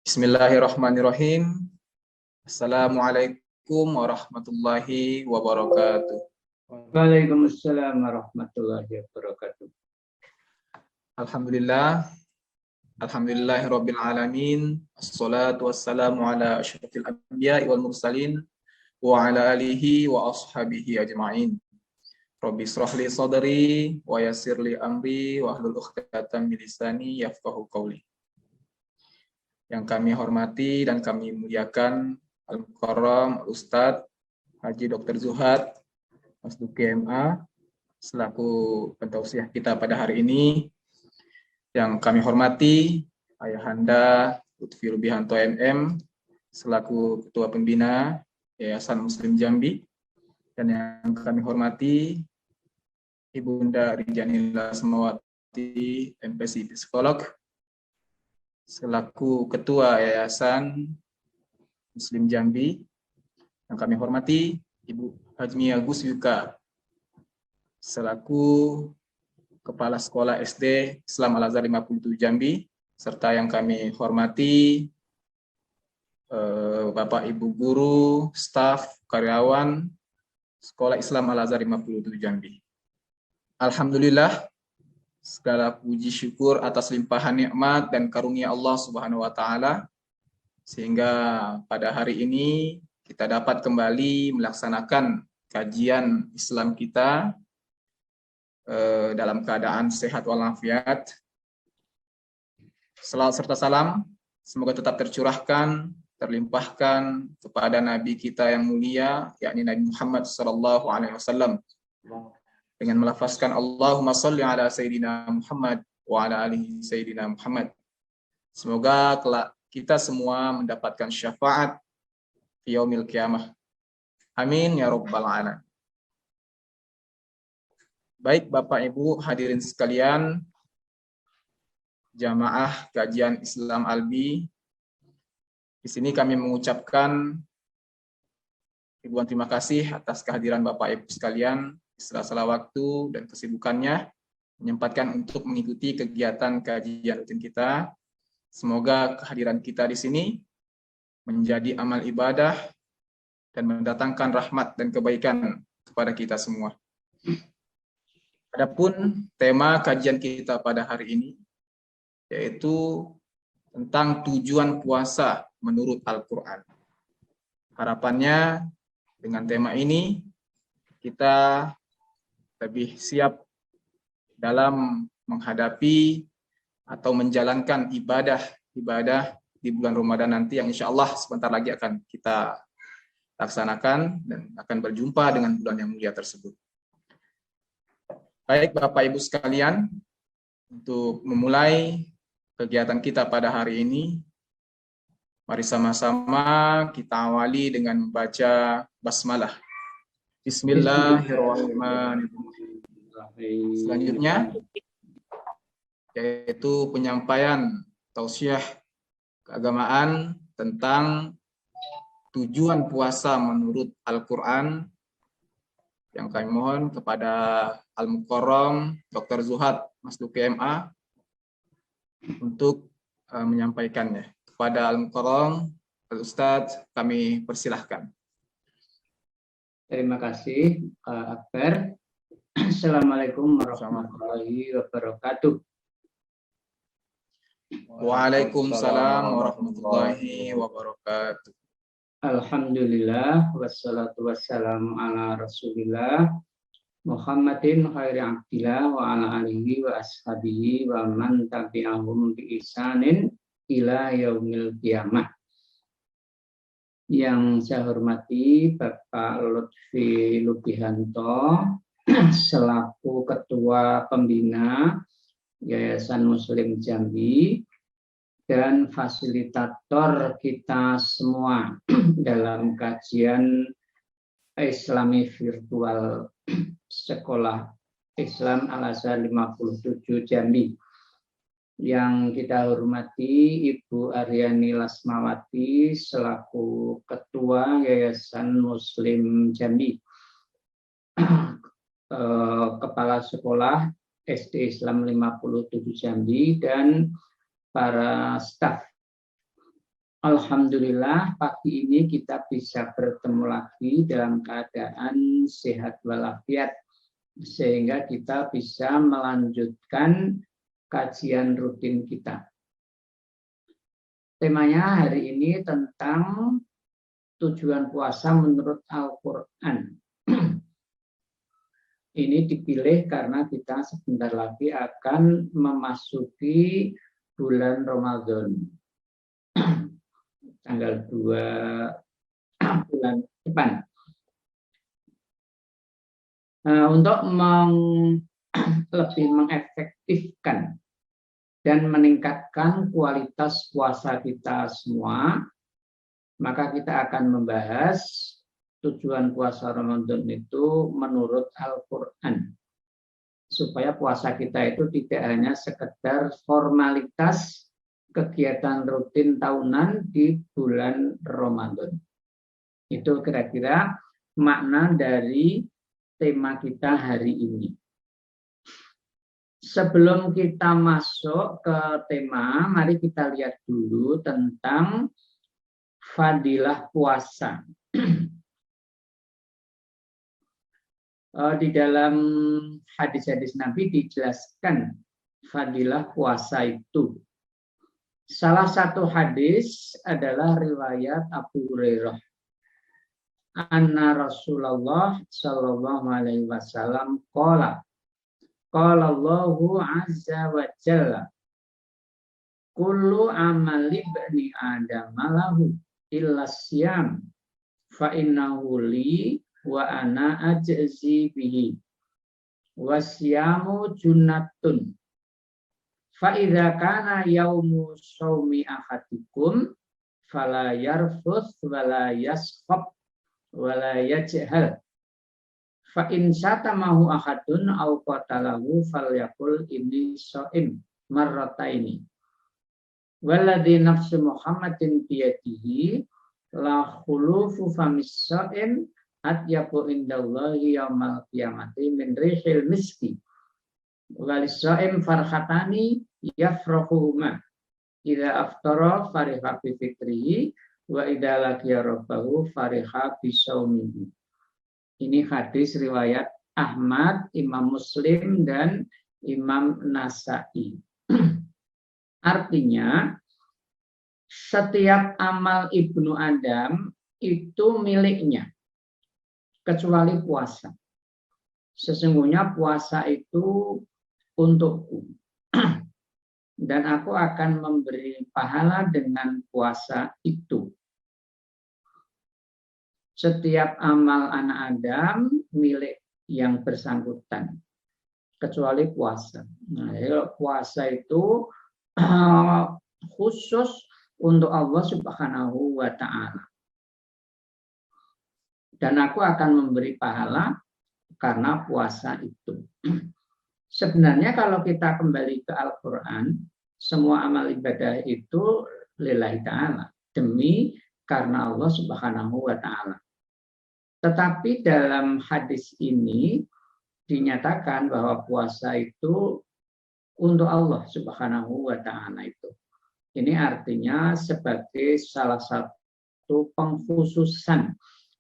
Bismillahirrahmanirrahim. Assalamualaikum warahmatullahi wabarakatuh. Waalaikumsalam warahmatullahi wabarakatuh. Alhamdulillah. Alhamdulillahirabbil alamin. Assalatu wassalamu ala asyrafil anbiya'i wal mursalin wa ala alihi wa ashabihi ajma'in. Rabbi shrah li sadri wa yassir li amri wa hlul 'uqdatam min lisani yafqahu qawli. Yang kami hormati dan kami muliakan Al-Mukarram Ustadz Haji Dr. Zuhad Mas Duki MA selaku pentausiah kita pada hari ini. Yang kami hormati Ayahanda Lutfi Rubihanto MM selaku Ketua Pembina Yayasan Muslim Jambi, dan yang kami hormati Ibunda Rijanila Semawati MPC Psikolog selaku Ketua Yayasan Muslim Jambi. Yang kami hormati Ibu Hajmi Agus Yuka selaku Kepala Sekolah SD Islam Al-Azhar 57 Jambi, serta yang kami hormati Bapak Ibu guru, staf, karyawan Sekolah Islam Al-Azhar 57 Jambi. Alhamdulillah, segala puji syukur atas limpahan nikmat dan karunia Allah Subhanahu wa taala sehingga pada hari ini kita dapat kembali melaksanakan kajian Islam kita dalam keadaan sehat walafiat. Selawat serta salam semoga tetap tercurahkan, terlimpahkan kepada Nabi kita yang mulia, yakni Nabi Muhammad SAW, dengan melafazkan Allahumma sholli ala Sayyidina Muhammad wa ala alihi Sayyidina Muhammad. Semoga kita semua mendapatkan syafaat fi yaumil qiyamah. Amin ya rabbal alamin. Baik Bapak Ibu hadirin sekalian, jamaah kajian Islam Albi, di sini kami mengucapkan ribuan terima kasih atas kehadiran Bapak Ibu sekalian di sela-sela waktu dan kesibukannya menyempatkan untuk mengikuti kegiatan kajian rutin kita. Semoga kehadiran kita di sini menjadi amal ibadah dan mendatangkan rahmat dan kebaikan kepada kita semua. Adapun tema kajian kita pada hari ini yaitu tentang tujuan puasa menurut Al-Quran. Harapannya dengan tema ini kita lebih siap dalam menghadapi atau menjalankan ibadah di bulan Ramadan nanti yang insya Allah sebentar lagi akan kita laksanakan dan akan berjumpa dengan bulan yang mulia tersebut. Baik Bapak Ibu sekalian, untuk memulai kegiatan kita pada hari ini, mari sama-sama kita awali dengan membaca basmalah. Bismillahirrahmanirrahim. Selanjutnya yaitu penyampaian tausiah keagamaan tentang tujuan puasa menurut Al-Quran, yang kami mohon kepada Al-Mukarram Dr. Zuhad Mas Duki MA untuk menyampaikannya. Kepada Al-Mukarram Al-Ustadz kami persilahkan. Terima kasih Akbar. Assalamualaikum warahmatullahi wabarakatuh. Waalaikumsalam warahmatullahi wabarakatuh. Alhamdulillah wassalatu wassalamu ala Rasulillah Muhammadin khairi abdillah wa ala alihi wa ashabihi wa man tabi'ahum bi ihsanin ila yaumil qiyamah. Yang saya hormati Bapak Lutfi Rubihanto selaku Ketua Pembina Yayasan Muslim Jambi dan fasilitator kita semua dalam kajian Islami virtual Sekolah Islam Al-Azhar 57 Jambi. Yang kita hormati Ibu Aryani Lasmawati selaku Ketua Yayasan Muslim Jambi, Kepala Sekolah SD Islam 57 Jambi, dan para staf Alhamdulillah pagi ini kita bisa bertemu lagi dalam keadaan sehat walafiat sehingga kita bisa melanjutkan kajian rutin kita. Temanya hari ini tentang tujuan puasa menurut Al-Quran. Ini dipilih karena kita sebentar lagi akan memasuki bulan Ramadan. Tanggal 2 bulan depan. Untuk lebih mengefektifkan dan meningkatkan kualitas puasa kita semua, maka kita akan membahas tujuan puasa Ramadan itu menurut Al-Quran. Supaya puasa kita itu tidak hanya sekedar formalitas kegiatan rutin tahunan di bulan Ramadan. Itu kira-kira makna dari tema kita hari ini. Sebelum kita masuk ke tema, mari kita lihat dulu tentang fadilah puasa. Di dalam hadis-hadis Nabi dijelaskan fadilah puasa itu. Salah satu hadis adalah riwayat Abu Hurairah. Anna Rasulullah sallallahu alaihi wasallam qala Allahu azza wa jalla kullu amali bani adam lahu illa siyam fa innahu li wa ana ajzi bihi wa siyamu junnatun fa idza kana yaumu shaumi ahadikum fala yarfuth wala yaskhab wala yajhal fa in satamahu ahadun aw qatalahu falyaqul inni shaim marrataini walladzi nafsu Muhammadin biyadihi la khulufu famis shaim atyabu indallahi yaumal qiyamati min rihil miski walis shaim farhatani yafrahuhuma idza aftara fariha bi fitrihi wa idza laqiya rabbahu fariha bi shaumihi. Ini hadis riwayat Ahmad, Imam Muslim dan Imam Nasa'i. Artinya setiap amal Ibnu Adam itu miliknya kecuali puasa. Sesungguhnya puasa itu untukku. Dan aku akan memberi pahala dengan puasa itu. Setiap amal anak Adam milik yang bersangkutan, kecuali puasa. Nah, puasa itu khusus untuk Allah Subhanahu wa Ta'ala. Dan aku akan memberi pahala karena puasa itu. Sebenarnya kalau kita kembali ke Al-Quran, semua amal ibadah itu lillahi ta'ala, demi karena Allah Subhanahu wa Ta'ala. Tetapi dalam hadis ini dinyatakan bahwa puasa itu untuk Allah Subhanahu wa Ta'ala itu. Ini artinya sebagai salah satu pengkhususan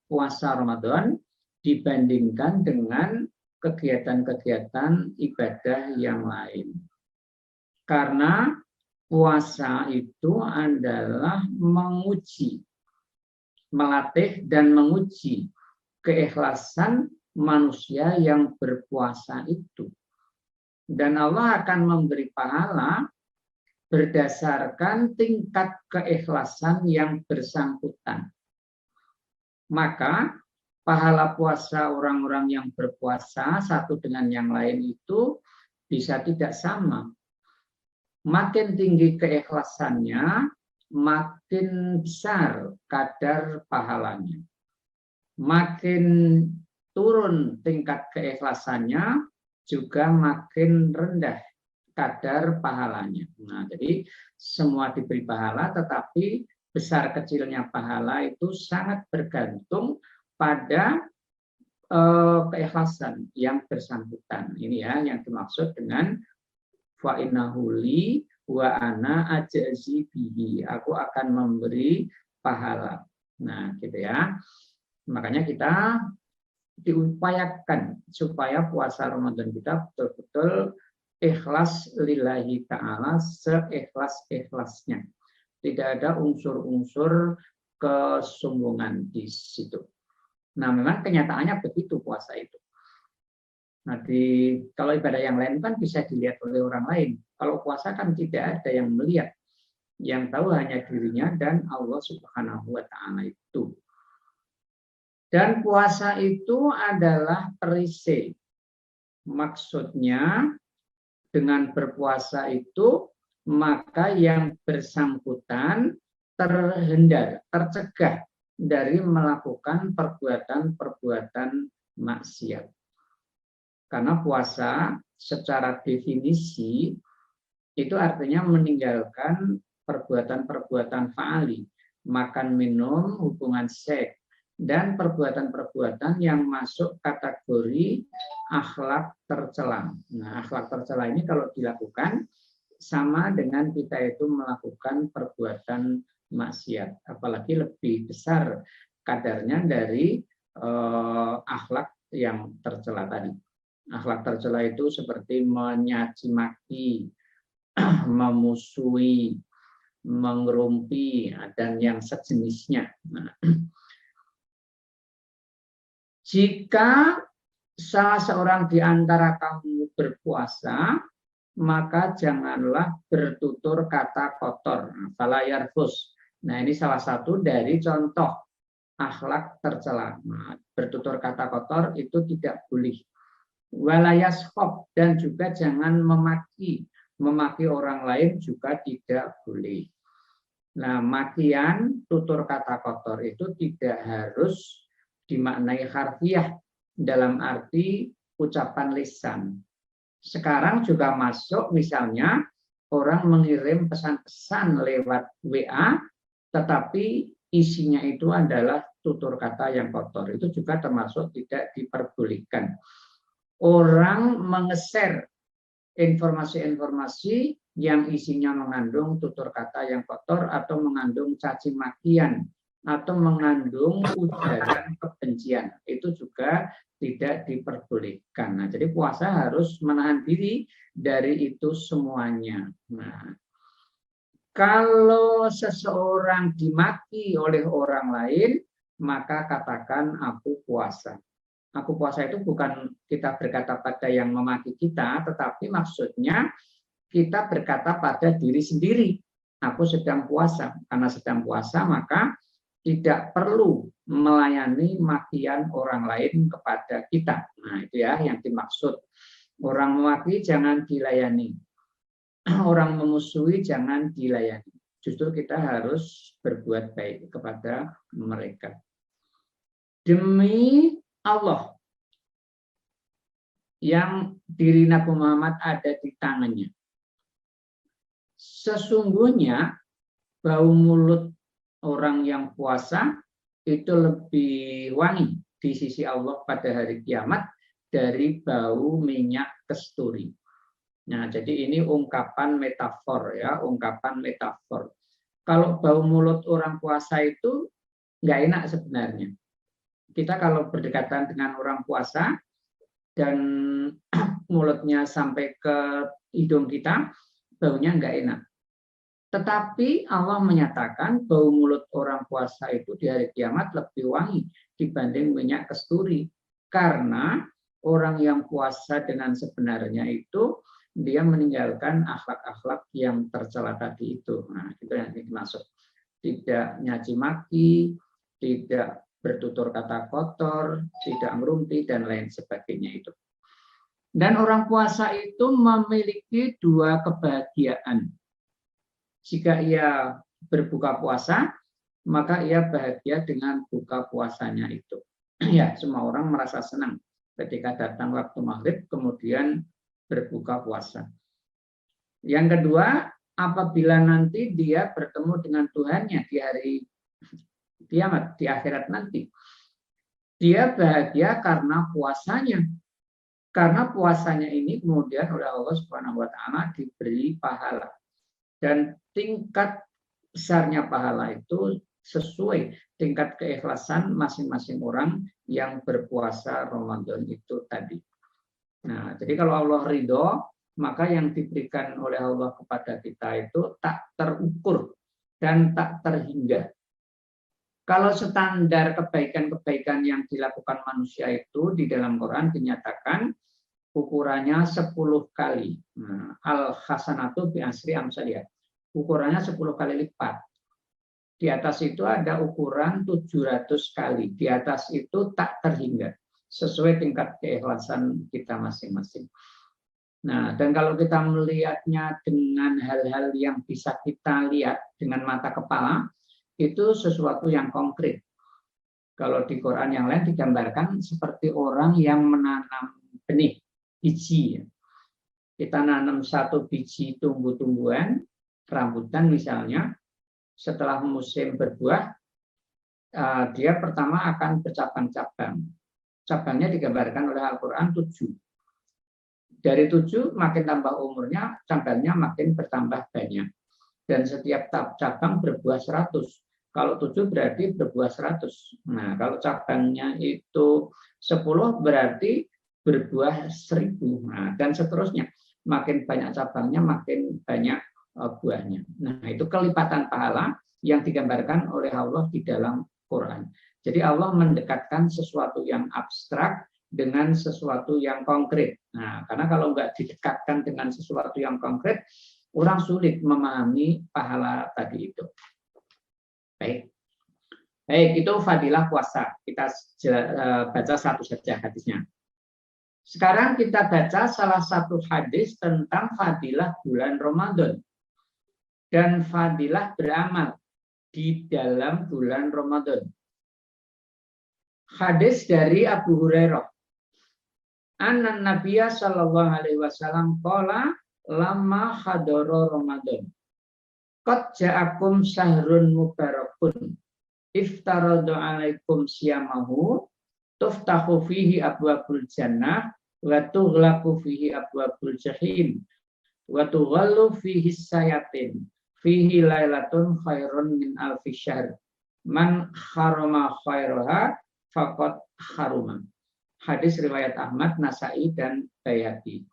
puasa Ramadan dibandingkan dengan kegiatan-kegiatan ibadah yang lain. Karena puasa itu adalah menguji, melatih dan menguji keikhlasan manusia yang berpuasa itu. Dan Allah akan memberi pahala berdasarkan tingkat keikhlasan yang bersangkutan. Maka pahala puasa orang-orang yang berpuasa satu dengan yang lain itu bisa tidak sama. Makin tinggi keikhlasannya, makin besar kadar pahalanya. Makin turun tingkat keikhlasannya, juga makin rendah kadar pahalanya. Nah, jadi semua diberi pahala, tetapi besar kecilnya pahala itu sangat bergantung pada keikhlasan yang bersangkutan. Ini ya yang dimaksud dengan fa innahu li wa ana ajzi bihi, aku akan memberi pahala. Nah, gitu ya. Makanya kita diupayakan supaya puasa Ramadan kita betul-betul ikhlas lillahi ta'ala, seikhlas-ikhlasnya. Tidak ada unsur-unsur kesombongan di situ. Nah, memang kenyataannya begitu puasa itu. Nah, kalau ibadah yang lain kan bisa dilihat oleh orang lain. Kalau puasa kan tidak ada yang melihat. Yang tahu hanya dirinya dan Allah Subhanahu wa Ta'ala itu. Dan puasa itu adalah perisai. Maksudnya dengan berpuasa itu maka yang bersangkutan terhindar, tercegah dari melakukan perbuatan-perbuatan maksiat. Karena puasa secara definisi itu artinya meninggalkan perbuatan-perbuatan fa'ali, makan, minum, hubungan seks, dan perbuatan-perbuatan yang masuk kategori akhlak tercela. Nah, akhlak tercela ini kalau dilakukan sama dengan kita itu melakukan perbuatan maksiat, apalagi lebih besar kadarnya dari akhlak yang tercela tadi. Akhlak tercela itu seperti menyaci maki, memusuhi, mengerumpi, dan yang sejenisnya. Nah, jika salah seorang di antara kamu berpuasa, maka janganlah bertutur kata kotor. Fala yarfus. Nah, ini salah satu dari contoh akhlak tercela. Nah, bertutur kata kotor itu tidak boleh. Walayashop, dan juga jangan memaki orang lain juga tidak boleh. Nah, makian, tutur kata kotor itu tidak harus dimaknai harfiah dalam arti ucapan lisan. Sekarang juga masuk misalnya orang mengirim pesan-pesan lewat WA, tetapi isinya itu adalah tutur kata yang kotor. Itu juga termasuk tidak diperbolehkan. Orang mengeser informasi-informasi yang isinya mengandung tutur kata yang kotor atau mengandung caci makian atau mengandung ujaran kebencian, itu juga tidak diperbolehkan. Nah, jadi puasa harus menahan diri dari itu semuanya. Nah, kalau seseorang dimaki oleh orang lain, maka katakan aku puasa. Aku puasa itu bukan kita berkata pada yang memaki kita, tetapi maksudnya kita berkata pada diri sendiri. Aku sedang puasa. Karena sedang puasa, maka tidak perlu melayani makian orang lain kepada kita. Nah, itu ya yang dimaksud. Orang memaki jangan dilayani. Orang memusuhi jangan dilayani. Justru kita harus berbuat baik kepada mereka. Demi Allah yang diri Nabi Muhammad ada di tangannya. Sesungguhnya bau mulut orang yang puasa itu lebih wangi di sisi Allah pada hari kiamat dari bau minyak kasturi. Nah, jadi ini ungkapan metafor ya, ungkapan metafor. Kalau bau mulut orang puasa itu nggak enak sebenarnya. Kita kalau berdekatan dengan orang puasa dan mulutnya sampai ke hidung kita, baunya nggak enak. Tetapi Allah menyatakan bau mulut orang puasa itu di hari kiamat lebih wangi dibanding minyak kasturi. Karena orang yang puasa dengan sebenarnya itu dia meninggalkan akhlak-akhlak yang tercela tadi itu. Nah, itu yang dimaksud. Tidak nyaci maki, tidak bertutur kata kotor, tidak merumpi, dan lain sebagainya itu. Dan orang puasa itu memiliki dua kebahagiaan. Jika ia berbuka puasa, maka ia bahagia dengan buka puasanya itu. Ya, semua orang merasa senang ketika datang waktu maghrib, kemudian berbuka puasa. Yang kedua, apabila nanti dia bertemu dengan Tuhannya di hari kiamat, di akhirat nanti, dia bahagia karena puasanya. Karena puasanya ini kemudian oleh Allah Subhanahu wa Ta'ala diberi pahala. Dan tingkat besarnya pahala itu sesuai tingkat keikhlasan masing-masing orang yang berpuasa Ramadan itu tadi. Nah, jadi kalau Allah ridho, maka yang diberikan oleh Allah kepada kita itu tak terukur dan tak terhingga. Kalau standar kebaikan-kebaikan yang dilakukan manusia itu di dalam Quran dinyatakan ukurannya 10 kali. Nah, al-hasanatu bi asri amsaliyah. Ukurannya 10 kali lipat. Di atas itu ada ukuran 700 kali. Di atas itu tak terhingga. Sesuai tingkat keikhlasan kita masing-masing. Nah, dan kalau kita melihatnya dengan hal-hal yang bisa kita lihat dengan mata kepala, itu sesuatu yang konkret. Kalau di Quran yang lain digambarkan seperti orang yang menanam benih, biji. Kita nanam satu biji tumbuh-tumbuhan, rambutan misalnya, setelah musim berbuah, dia pertama akan bercabang-cabang. Cabangnya digambarkan oleh Al-Quran 7. Dari 7 makin tambah umurnya, cabangnya makin bertambah banyak. Dan setiap cabang berbuah 100. Kalau 7 berarti berbuah 100. Nah, kalau cabangnya itu 10 berarti berbuah 1000. Nah, dan seterusnya. Makin banyak cabangnya, makin banyak buahnya. Nah, itu kelipatan pahala yang digambarkan oleh Allah di dalam Quran. Jadi Allah mendekatkan sesuatu yang abstrak dengan sesuatu yang konkret. Nah, karena kalau nggak didekatkan dengan sesuatu yang konkret, orang sulit memahami pahala tadi itu. Baik, itu fadilah puasa. Kita baca satu saja hadisnya. Sekarang kita baca salah satu hadis tentang fadilah bulan Ramadan dan fadilah beramal di dalam bulan Ramadan. Hadis dari Abu Hurairah. Anna Nabiya sallallahu alaihi wasallam qala lama hadara Ramadan. Qad ja'akum syahrun mubarakun. Iftaradu alaikum siyamahu. Tuftahu fihi abwabul jannah. Wa tughlaqu fihi abwabul jahim. Wa tughallu fihi sayatin. Fihi lailatun khairun min alfi syahr. Man harama khairaha faqad haruma. Hadis riwayat Ahmad, Nasai, dan Baihaqi.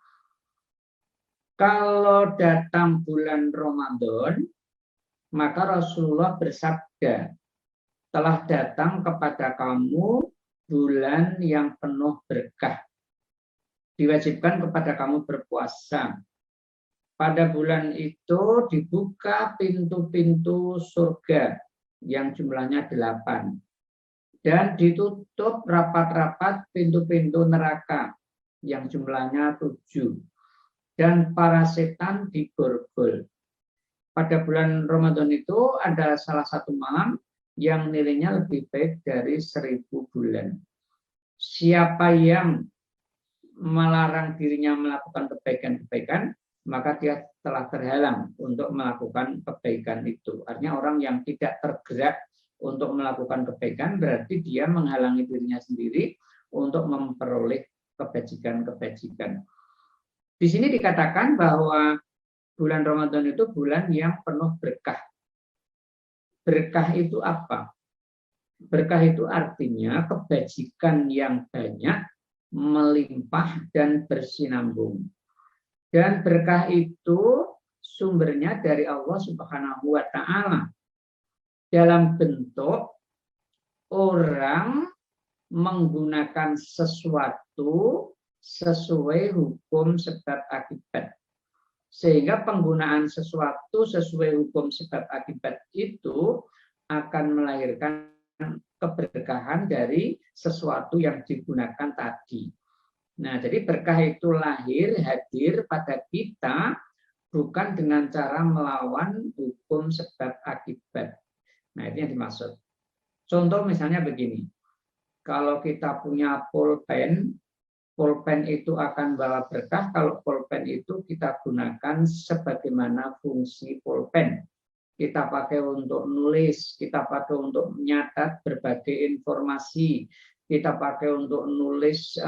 Kalau datang bulan Ramadan, maka Rasulullah bersabda, telah datang kepada kamu bulan yang penuh berkah. Diwajibkan kepada kamu berpuasa. Pada bulan itu dibuka pintu-pintu surga yang jumlahnya 8. Dan ditutup rapat-rapat pintu-pintu neraka yang jumlahnya 7. Dan para setan diborgol. Pada bulan Ramadan itu ada salah satu malam yang nilainya lebih baik dari 1000 bulan. Siapa yang melarang dirinya melakukan kebaikan-kebaikan, maka dia telah terhalang untuk melakukan kebaikan itu. Artinya orang yang tidak tergerak untuk melakukan kebaikan berarti dia menghalangi dirinya sendiri untuk memperoleh kebajikan-kebajikan. Di sini dikatakan bahwa bulan Ramadan itu bulan yang penuh berkah. Berkah itu apa? Berkah itu artinya kebajikan yang banyak, melimpah, dan bersinambung. Dan berkah itu sumbernya dari Allah Subhanahu wa Ta'ala. Dalam bentuk orang menggunakan sesuatu sesuai hukum sebab akibat. Sehingga penggunaan sesuatu sesuai hukum sebab akibat itu akan melahirkan keberkahan dari sesuatu yang digunakan tadi. Nah, jadi berkah itu lahir, hadir pada kita bukan dengan cara melawan hukum sebab akibat. Nah, itu yang dimaksud. Contoh misalnya begini. Kalau kita punya pulpen itu akan bawa berkah kalau pulpen itu kita gunakan sebagaimana fungsi pulpen. Kita pakai untuk nulis, kita pakai untuk menyatat berbagai informasi, kita pakai untuk nulis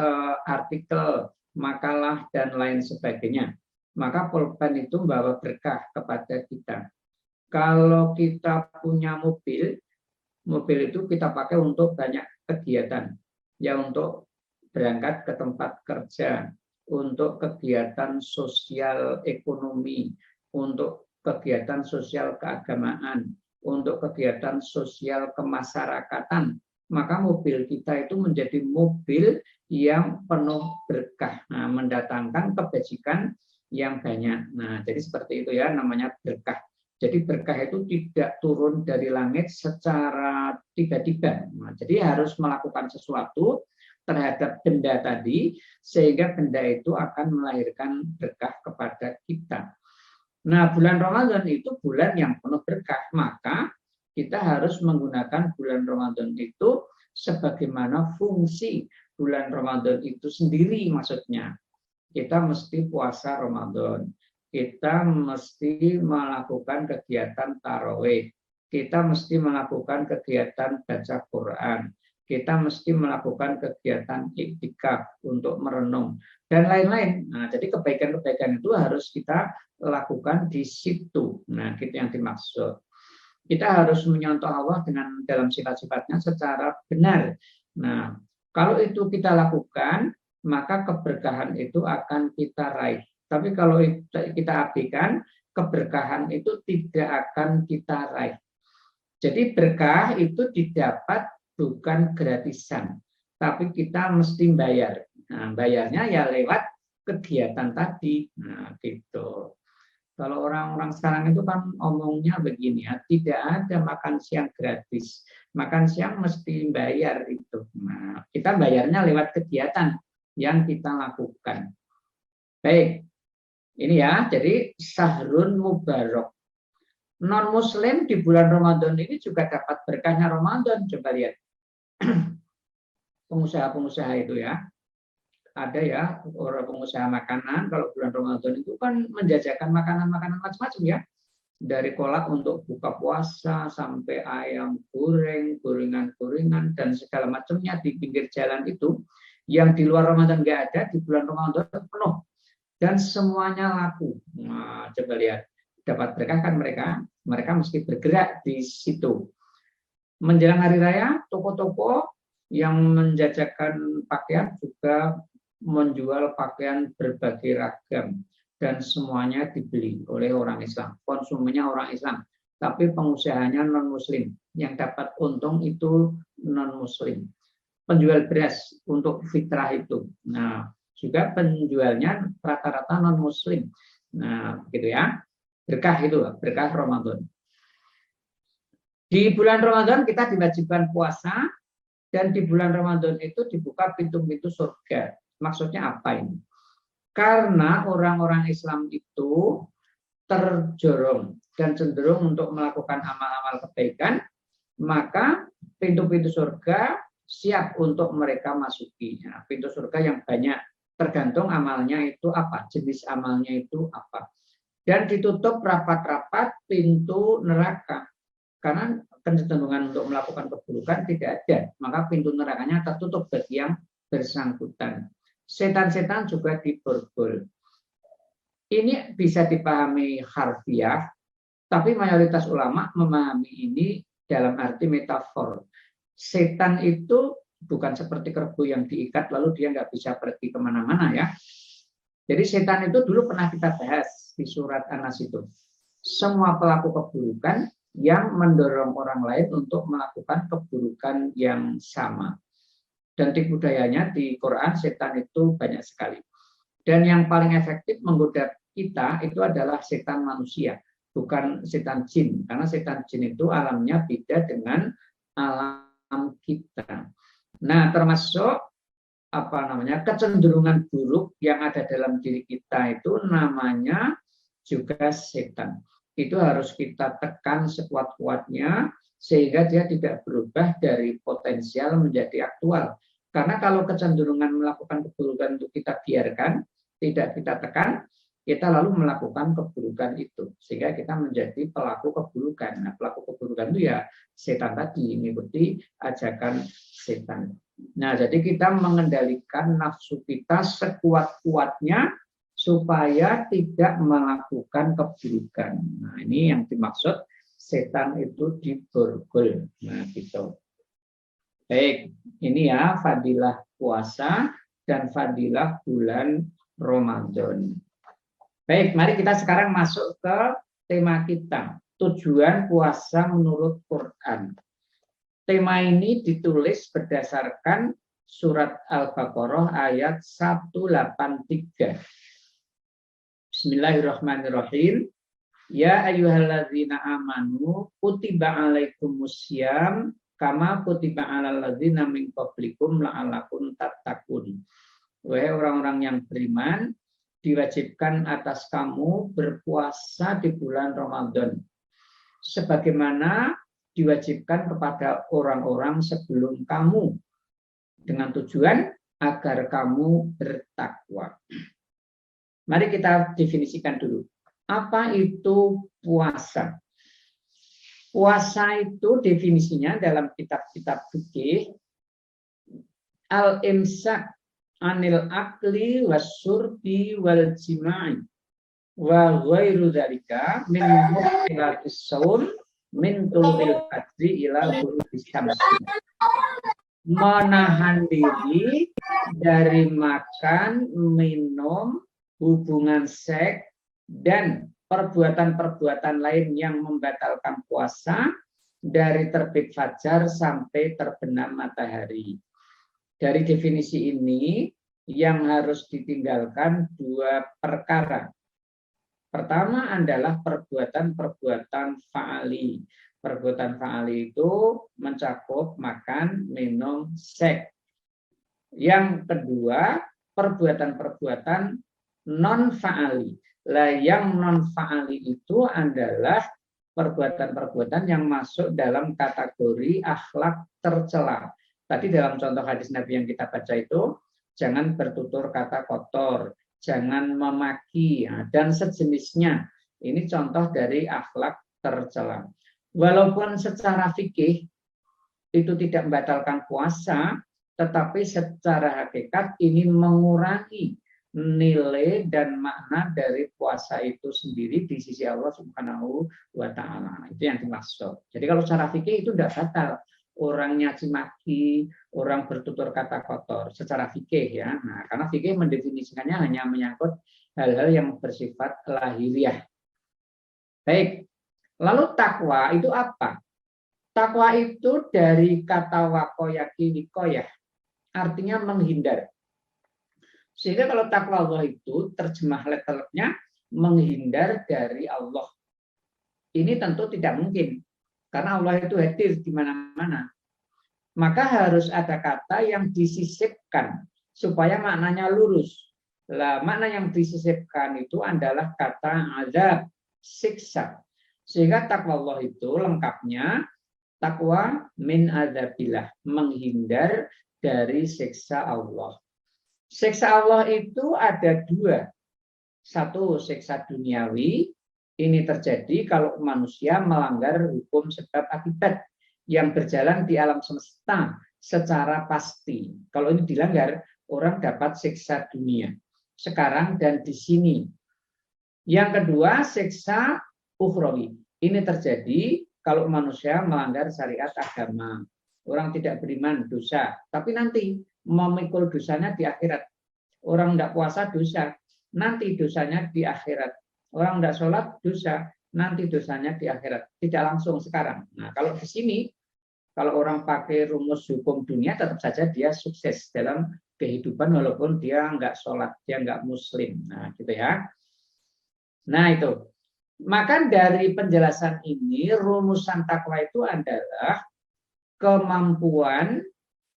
artikel, makalah, dan lain sebagainya. maka pulpen itu membawa berkah kepada kita. Kalau kita punya mobil itu kita pakai untuk banyak kegiatan, ya untuk berangkat ke tempat kerja, untuk kegiatan sosial ekonomi, untuk kegiatan sosial keagamaan, untuk kegiatan sosial kemasyarakatan, maka mobil kita itu menjadi mobil yang penuh berkah, nah, mendatangkan kebajikan yang banyak. Nah, jadi seperti itu ya, namanya berkah. Jadi berkah itu tidak turun dari langit secara tiba-tiba. Nah, jadi harus melakukan sesuatu terhadap benda tadi, sehingga benda itu akan melahirkan berkah kepada kita. Nah, bulan Ramadan itu bulan yang penuh berkah, maka kita harus menggunakan bulan Ramadan itu sebagaimana fungsi bulan Ramadan itu sendiri, maksudnya. Kita mesti puasa Ramadan, kita mesti melakukan kegiatan tarawih, kita mesti melakukan kegiatan baca Quran, kita mesti melakukan kegiatan iktikaf untuk merenung, dan lain-lain. Nah, jadi kebaikan-kebaikan itu harus kita lakukan di situ. Nah, itu yang dimaksud. Kita harus menyontoh Allah dengan dalam sifat-sifatnya secara benar. Nah, kalau itu kita lakukan, maka keberkahan itu akan kita raih. Tapi kalau kita abaikan, keberkahan itu tidak akan kita raih. Jadi berkah itu didapat bukan gratisan, tapi kita mesti bayar. Nah, bayarnya ya lewat kegiatan tadi. Nah, gitu. Kalau orang-orang sekarang itu kan omongnya begini ya, tidak ada makan siang gratis. Makan siang mesti bayar itu. Nah, kita bayarnya lewat kegiatan yang kita lakukan. Baik, ini ya, jadi Syahrun Mubarak. Non-Muslim di bulan Ramadan ini juga dapat berkahnya Ramadan. Coba lihat, pengusaha-pengusaha itu ya. Ada ya, orang pengusaha makanan, kalau bulan Ramadan itu kan menjajakan makanan-makanan macam-macam ya. Dari kolak untuk buka puasa, sampai ayam goreng, gorengan-gorengan, dan segala macamnya di pinggir jalan itu, yang di luar Ramadan nggak ada, di bulan Ramadan penuh. Dan semuanya laku. Nah, coba lihat, dapat berkah kan mereka mesti bergerak di situ. Menjelang hari raya, toko-toko yang menjajakan pakaian juga menjual pakaian berbagai ragam, dan semuanya dibeli oleh orang Islam, konsumennya orang Islam, tapi pengusahanya non-Muslim, yang dapat untung itu non-Muslim. Penjual beras untuk fitrah itu, nah juga penjualnya rata-rata non-Muslim. Nah, gitu ya, berkah itu, berkah Ramadan. Di bulan Ramadan kita diwajibkan puasa, dan di bulan Ramadan itu dibuka pintu-pintu surga. Maksudnya apa ini? Karena orang-orang Islam itu terjorong dan cenderung untuk melakukan amal-amal kebaikan, maka pintu-pintu surga siap untuk mereka masuki. Nah, pintu surga yang banyak, tergantung amalnya itu apa, jenis amalnya itu apa. Dan ditutup rapat-rapat pintu neraka. Karena kecenderungan untuk melakukan keburukan tidak ada, maka pintu nerakanya tertutup bagi yang bersangkutan. Setan-setan juga diborgol. Ini bisa dipahami harfiah, tapi mayoritas ulama memahami ini dalam arti metafor. Setan itu bukan seperti kerbau yang diikat lalu dia nggak bisa pergi kemana-mana ya. Jadi setan itu dulu pernah kita bahas di surat An-Nas itu. Semua pelaku keburukan yang mendorong orang lain untuk melakukan keburukan yang sama. Dan tipu dayanya di Quran setan itu banyak sekali. Dan yang paling efektif menggoda kita itu adalah setan manusia, bukan setan jin. Karena setan jin itu alamnya beda dengan alam kita. Nah, termasuk kecenderungan buruk yang ada dalam diri kita itu namanya juga setan. Itu harus kita tekan sekuat-kuatnya sehingga dia tidak berubah dari potensial menjadi aktual. Karena kalau kecenderungan melakukan keburukan itu kita biarkan, tidak kita tekan, kita lalu melakukan keburukan itu. Sehingga kita menjadi pelaku keburukan. Nah, pelaku keburukan itu ya setan tadi, mengikuti ajakan setan. Nah, jadi kita mengendalikan nafsu kita sekuat-kuatnya supaya tidak melakukan keburukan. Nah, ini yang dimaksud setan itu diborgol. Nah, gitu. Baik, ini ya fadilah puasa dan fadilah bulan Ramadan. Baik, mari kita sekarang masuk ke tema kita, tujuan puasa menurut Quran. Tema ini ditulis berdasarkan surat Al-Baqarah ayat 183. Bismillahirrahmanirrahim. Ya ayyuhalladzina amanu kutiba alaikumussyam kama kutiba alal ladzina min qablikum la'allakum tattaqun. Wahai orang-orang yang beriman, diwajibkan atas kamu berpuasa di bulan Ramadan sebagaimana diwajibkan kepada orang-orang sebelum kamu dengan tujuan agar kamu bertakwa. Mari kita definisikan dulu. Apa itu puasa? Puasa itu definisinya dalam kitab-kitab fikih al-imsak anil akli wasyurbi wal jima'i wa ghairu dzalika min muqtilatis shaum min tulil fajri ila ghurubis syams. Menahan diri dari makan, minum, hubungan seks dan perbuatan-perbuatan lain yang membatalkan puasa dari terbit fajar sampai terbenam matahari. Dari definisi ini yang harus ditinggalkan dua perkara. Pertama adalah perbuatan-perbuatan fa'ali. Perbuatan fa'ali itu mencakup makan, minum, seks. Yang kedua, perbuatan-perbuatan non-fa'ali. Lah yang non-fa'ali itu adalah perbuatan-perbuatan yang masuk dalam kategori akhlak tercela. Tadi dalam contoh hadis Nabi yang kita baca itu, jangan bertutur kata kotor, jangan memaki, dan sejenisnya. Ini contoh dari akhlak tercela. Walaupun secara fikih itu tidak membatalkan puasa, tetapi secara hakikat ini mengurangi nilai dan makna dari puasa itu sendiri di sisi Allah Subhanahu wa Ta'ala. Itu yang dimaksud. Jadi kalau secara fikih itu tidak batal. Orang nyaci maki, orang bertutur kata kotor secara fikih ya. Nah, karena fikih mendefinisikannya hanya menyangkut hal-hal yang bersifat lahiriah. Baik. Lalu takwa itu apa? Takwa itu dari kata wakoyaki wikoyah, artinya menghindar. Sehingga kalau takwa Allah itu terjemah letternya menghindar dari Allah. Ini tentu tidak mungkin. Karena Allah itu hadir di mana-mana. Maka harus ada kata yang disisipkan supaya maknanya lurus. Lah, makna yang disisipkan itu adalah kata azab, siksa. Sehingga takwa Allah itu lengkapnya takwa min adzabillah, menghindar dari siksa Allah. Siksa Allah itu ada dua. Satu, siksa duniawi. Ini terjadi kalau manusia melanggar hukum sebab akibat yang berjalan di alam semesta secara pasti. Kalau ini dilanggar, orang dapat siksa dunia. Sekarang dan di sini. Yang kedua, siksa ukhrawi. Ini terjadi kalau manusia melanggar syariat agama. Orang tidak beriman, dosa. Tapi nanti memikul dosanya di akhirat. Orang tidak puasa, dosa. Nanti dosanya di akhirat. Orang tidak sholat, dosa. Nanti dosanya di akhirat. Tidak langsung sekarang. Nah, kalau di sini, kalau orang pakai rumus hukum dunia, tetap saja dia sukses dalam kehidupan walaupun dia nggak sholat, dia nggak muslim. Nah, gitu ya. Nah, itu. Maka dari penjelasan ini, rumusan takwa itu adalah kemampuan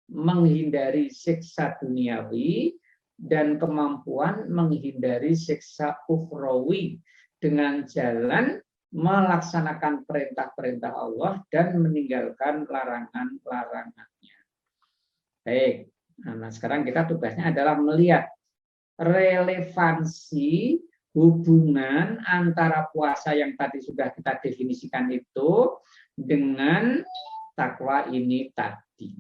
menghindari siksa duniawi dan kemampuan menghindari siksa ukhrawi dengan jalan melaksanakan perintah-perintah Allah dan meninggalkan larangan-larangannya. Baik, nah sekarang kita tugasnya adalah melihat relevansi hubungan antara puasa yang tadi sudah kita definisikan itu dengan takwa ini tadi.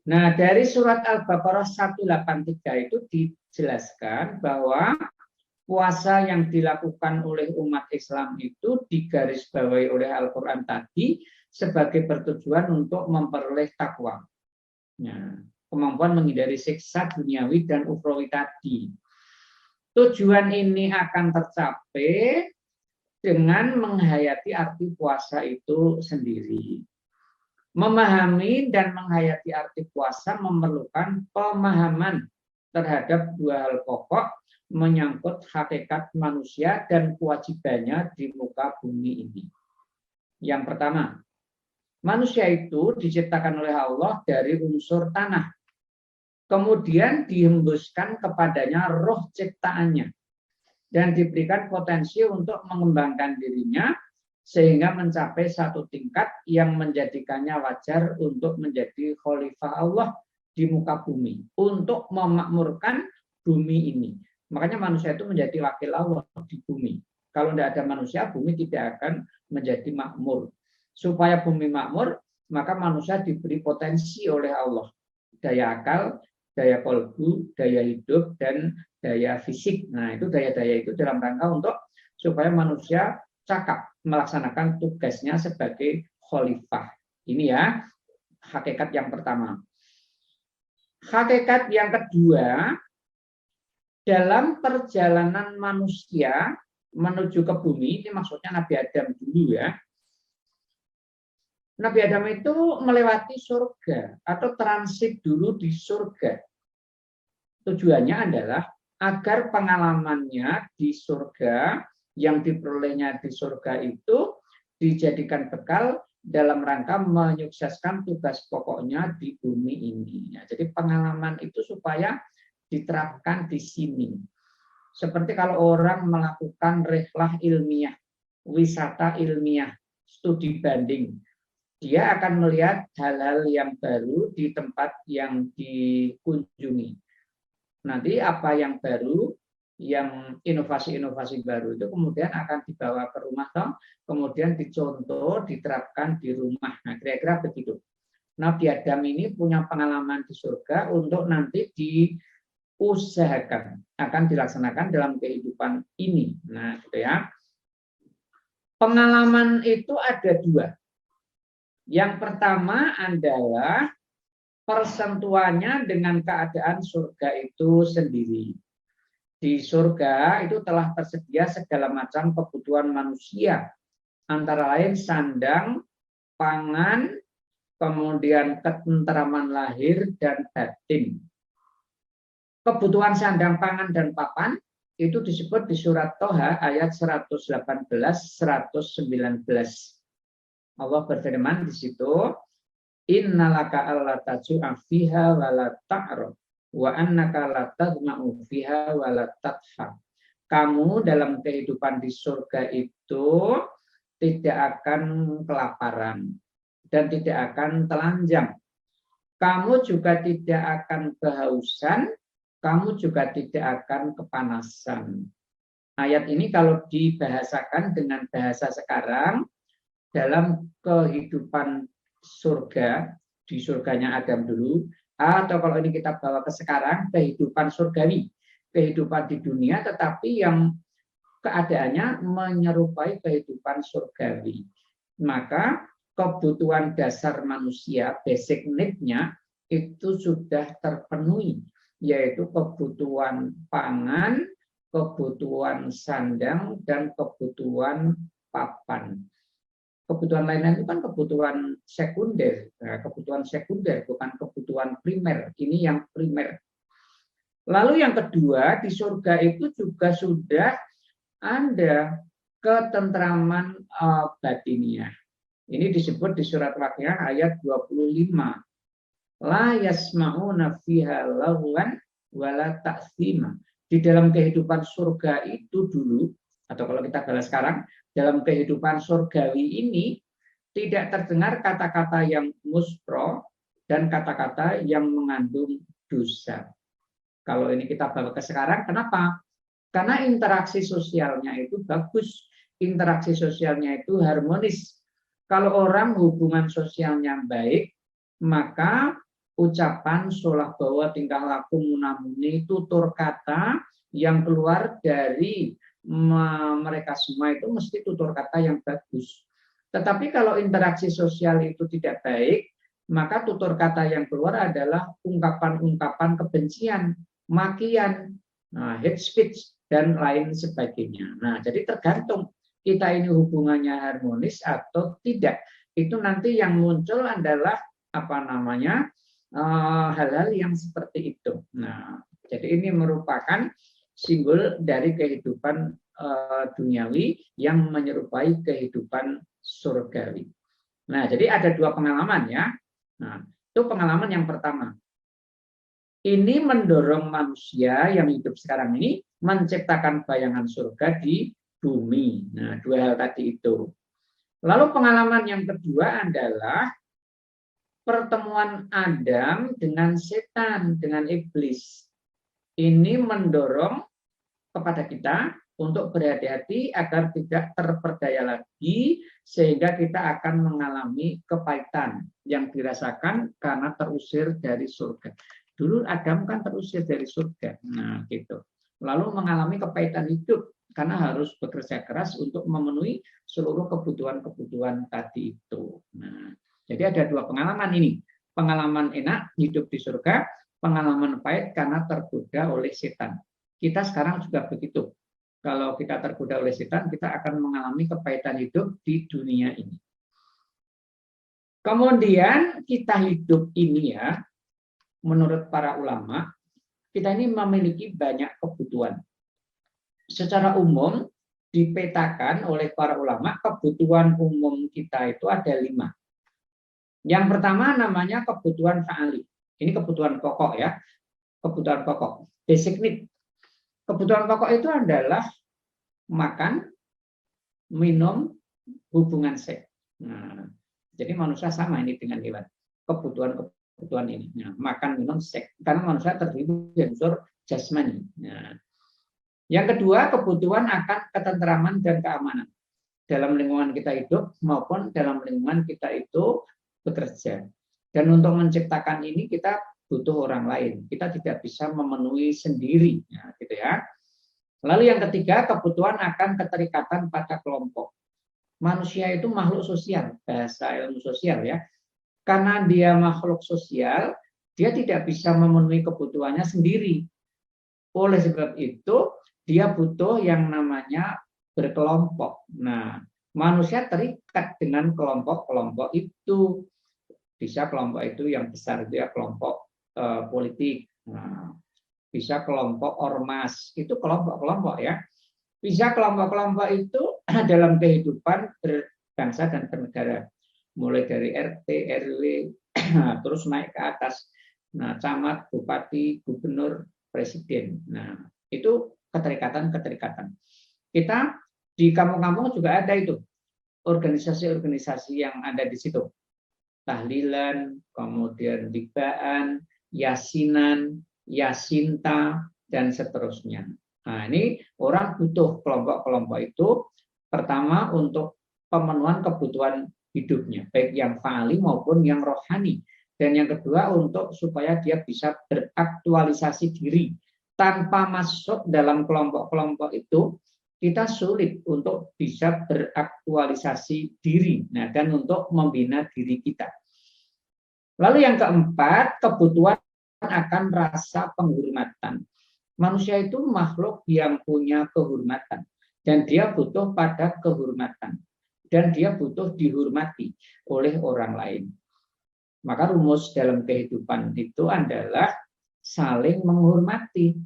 Nah, dari surat Al-Baqarah 183 itu jelaskan bahwa puasa yang dilakukan oleh umat Islam itu digarisbawahi oleh Al-Quran tadi sebagai bertujuan untuk memperoleh takwa. Nah, kemampuan menghindari siksa duniawi dan ukhrawi tadi. Tujuan ini akan tercapai dengan menghayati arti puasa itu sendiri. Memahami dan menghayati arti puasa memerlukan pemahaman terhadap dua hal pokok menyangkut hakikat manusia dan kewajibannya di muka bumi ini. Yang pertama, manusia itu diciptakan oleh Allah dari unsur tanah. Kemudian dihembuskan kepadanya roh ciptaannya. Dan diberikan potensi untuk mengembangkan dirinya sehingga mencapai satu tingkat yang menjadikannya wajar untuk menjadi khalifah Allah di muka bumi, untuk memakmurkan bumi ini. Makanya manusia itu menjadi wakil Allah di bumi. Kalau tidak ada manusia, bumi tidak akan menjadi makmur. Supaya bumi makmur, maka manusia diberi potensi oleh Allah. Daya akal, daya kolbu, daya hidup, dan daya fisik. Nah, itu daya-daya itu dalam rangka untuk supaya manusia cakap melaksanakan tugasnya sebagai khalifah. Ini ya, hakikat yang pertama. Hakikat yang kedua, dalam perjalanan manusia menuju ke bumi, ini maksudnya Nabi Adam dulu ya. Nabi Adam itu melewati surga atau transit dulu di surga. Tujuannya adalah agar pengalamannya di surga, yang diperolehnya di surga itu dijadikan bekal dalam rangka menyukseskan tugas pokoknya di bumi ini. Ya, jadi pengalaman itu supaya diterapkan di sini. Seperti kalau orang melakukan rihlah ilmiah, wisata ilmiah, studi banding, dia akan melihat hal-hal yang baru di tempat yang dikunjungi. Nanti apa yang baru, yang inovasi-inovasi baru itu kemudian akan dibawa ke rumah, kemudian dicontoh, diterapkan di rumah. Nah, kira-kira begitu. Nabi Adam ini punya pengalaman di surga untuk nanti diusahakan, akan dilaksanakan dalam kehidupan ini. Nah, gitu ya. Pengalaman itu ada dua. Yang pertama adalah persentuhannya dengan keadaan surga itu sendiri. Di surga itu telah tersedia segala macam kebutuhan manusia, antara lain sandang, pangan, kemudian ketentraman lahir dan batin. Kebutuhan sandang, pangan, dan papan itu disebut di surat Toha ayat 118-119. Allah berfirman di situ, innalaka alla taju'a fiha wa la ta'rud wa annaka la tadma'u fiha wa la tadha. Kamu dalam kehidupan di surga itu tidak akan kelaparan dan tidak akan telanjang. Kamu juga tidak akan kehausan, kamu juga tidak akan kepanasan. Ayat ini kalau dibahasakan dengan bahasa sekarang, dalam kehidupan surga, di surganya Adam dulu, atau kalau ini kita bawa ke sekarang, kehidupan surgawi, kehidupan di dunia, tetapi yang keadaannya menyerupai kehidupan surgawi. Maka kebutuhan dasar manusia, basic need-nya, itu sudah terpenuhi, yaitu kebutuhan pangan, kebutuhan sandang, dan kebutuhan papan. Kebutuhan lain-lain itu kan kebutuhan sekunder. Nah, kebutuhan sekunder bukan kebutuhan primer. Ini yang primer. Lalu yang kedua, di surga itu juga sudah ada ketentraman batiniah. Ini disebut di surat Waqiah ayat 25. La yasma'una fiha lagwan wala ta'thima. Di dalam kehidupan surga itu dulu, atau kalau kita balas sekarang, dalam kehidupan surgawi ini tidak terdengar kata-kata yang muspro dan kata-kata yang mengandung dosa. Kalau ini kita bawa ke sekarang, kenapa? Karena interaksi sosialnya itu bagus, interaksi sosialnya itu harmonis. Kalau orang hubungan sosialnya baik, maka ucapan, sholah bawa, tingkah laku, munamuni, tutur kata yang keluar dari mereka semua itu mesti tutur kata yang bagus. Tetapi kalau interaksi sosial itu tidak baik, maka tutur kata yang keluar adalah ungkapan-ungkapan kebencian, makian, hate speech, dan lain sebagainya. Nah, jadi tergantung kita ini hubungannya harmonis atau tidak. Itu nanti yang muncul adalah hal-hal yang seperti itu. Nah, jadi ini merupakan simbol dari kehidupan duniawi yang menyerupai kehidupan surgawi. Nah, jadi ada dua pengalaman ya. Nah, itu pengalaman yang pertama. Ini mendorong manusia yang hidup sekarang ini menciptakan bayangan surga di bumi. Nah, dua hal tadi itu. Lalu pengalaman yang kedua adalah pertemuan Adam dengan setan, dengan iblis. Ini mendorong kepada kita untuk berhati-hati agar tidak terperdaya lagi, sehingga kita akan mengalami kepahitan yang dirasakan karena terusir dari surga. Dulu Adam kan terusir dari surga, nah gitu. Lalu mengalami kepahitan hidup karena harus bekerja keras untuk memenuhi seluruh kebutuhan-kebutuhan tadi itu. Nah, jadi ada dua pengalaman ini. Pengalaman enak hidup di surga, pengalaman pahit karena tergoda oleh setan. Kita sekarang juga begitu. Kalau kita tergoda oleh setan, kita akan mengalami kepahitan hidup di dunia ini. Kemudian kita hidup ini ya, menurut para ulama, kita ini memiliki banyak kebutuhan. Secara umum dipetakan oleh para ulama, kebutuhan umum kita itu ada 5. Yang pertama namanya kebutuhan fa'ali. Ini kebutuhan pokok ya. Kebutuhan pokok, basic need. Kebutuhan pokok itu adalah makan, minum, hubungan seks. Nah, jadi manusia sama ini dengan hewan. Kebutuhan ini. Nah, makan, minum, seks. Karena manusia terdiri dari unsur jasmani. Nah, yang kedua, kebutuhan akan ketenteraman dan keamanan dalam lingkungan kita hidup maupun dalam lingkungan kita itu bekerja. Dan untuk menciptakan ini kita butuh orang lain. Kita tidak bisa memenuhi sendiri, ya, gitu ya. Lalu yang ketiga, kebutuhan akan keterikatan pada kelompok. Manusia itu makhluk sosial, bahasa ilmu sosial ya. Karena dia makhluk sosial, dia tidak bisa memenuhi kebutuhannya sendiri. Oleh sebab itu, dia butuh yang namanya berkelompok. Nah, manusia terikat dengan kelompok-kelompok itu. Bisa kelompok itu yang besar itu ya kelompok politik. Nah, bisa kelompok ormas, itu kelompok-kelompok ya. Bisa kelompok-kelompok itu dalam kehidupan berbangsa dan bernegara. Mulai dari RT, RW, terus naik ke atas. Nah, camat, bupati, gubernur, presiden. Nah, itu keterikatan-keterikatan. Kita di kampung-kampung juga ada itu. Organisasi-organisasi yang ada di situ. Tahlilan, kemudian dibaan, yasinan, yasinta, dan seterusnya. Nah, ini orang butuh kelompok-kelompok itu, pertama untuk pemenuhan kebutuhan hidupnya, baik yang fa'ali maupun yang rohani. Dan yang kedua untuk supaya dia bisa beraktualisasi diri. Tanpa masuk dalam kelompok-kelompok itu, kita sulit untuk bisa beraktualisasi diri, nah, dan untuk membina diri kita. Lalu yang keempat, kebutuhan akan rasa penghormatan. Manusia itu makhluk yang punya kehormatan, dan dia butuh pada kehormatan, dan dia butuh dihormati oleh orang lain. Maka rumus dalam kehidupan itu adalah saling menghormati.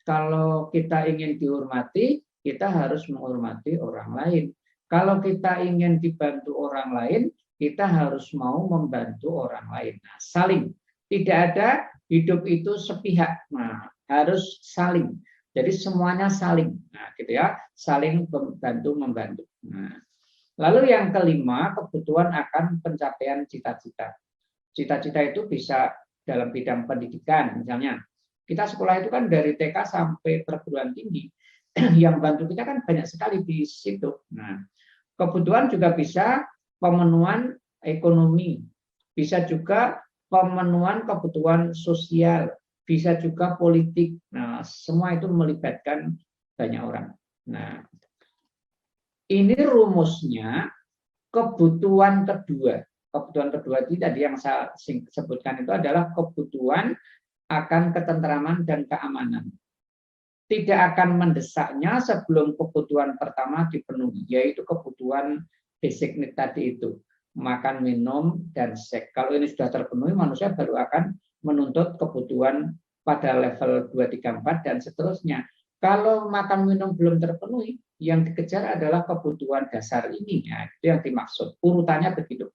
Kalau kita ingin dihormati, kita harus menghormati orang lain. Kalau kita ingin dibantu orang lain, kita harus mau membantu orang lain. Nah, saling. Tidak ada hidup itu sepihak. Nah, harus saling. Jadi semuanya saling. Nah, gitu ya. Saling membantu. Nah, lalu yang kelima, kebutuhan akan pencapaian cita-cita. Cita-cita itu bisa dalam bidang pendidikan, misalnya. Kita sekolah itu kan dari TK sampai perguruan tinggi. Yang bantu kita kan banyak sekali di situ. Nah, kebutuhan juga bisa pemenuhan ekonomi, bisa juga pemenuhan kebutuhan sosial, bisa juga politik. Nah, semua itu melibatkan banyak orang. Nah, ini rumusnya kebutuhan kedua. Kebutuhan kedua itu tadi yang saya sebutkan itu adalah kebutuhan akan ketentraman dan keamanan. Tidak akan mendesaknya sebelum kebutuhan pertama dipenuhi, yaitu kebutuhan basic need tadi itu. Makan, minum, dan seks. Kalau ini sudah terpenuhi, manusia baru akan menuntut kebutuhan pada level 2, 3, 4, dan seterusnya. Kalau makan minum belum terpenuhi, yang dikejar adalah kebutuhan dasar ini. Ya, itu yang dimaksud. Urutannya begitu.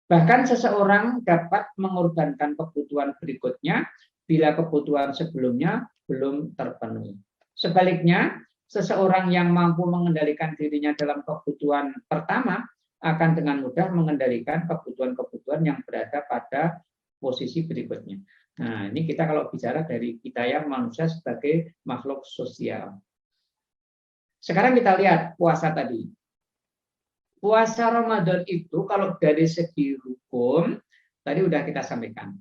Bahkan seseorang dapat mengorbankan kebutuhan berikutnya bila kebutuhan sebelumnya belum terpenuhi. Sebaliknya, seseorang yang mampu mengendalikan dirinya dalam kebutuhan pertama akan dengan mudah mengendalikan kebutuhan-kebutuhan yang berada pada posisi berikutnya. Nah, ini kita kalau bicara dari kita yang manusia sebagai makhluk sosial. Sekarang kita lihat puasa tadi. Puasa Ramadan itu kalau dari segi hukum, tadi udah kita sampaikan.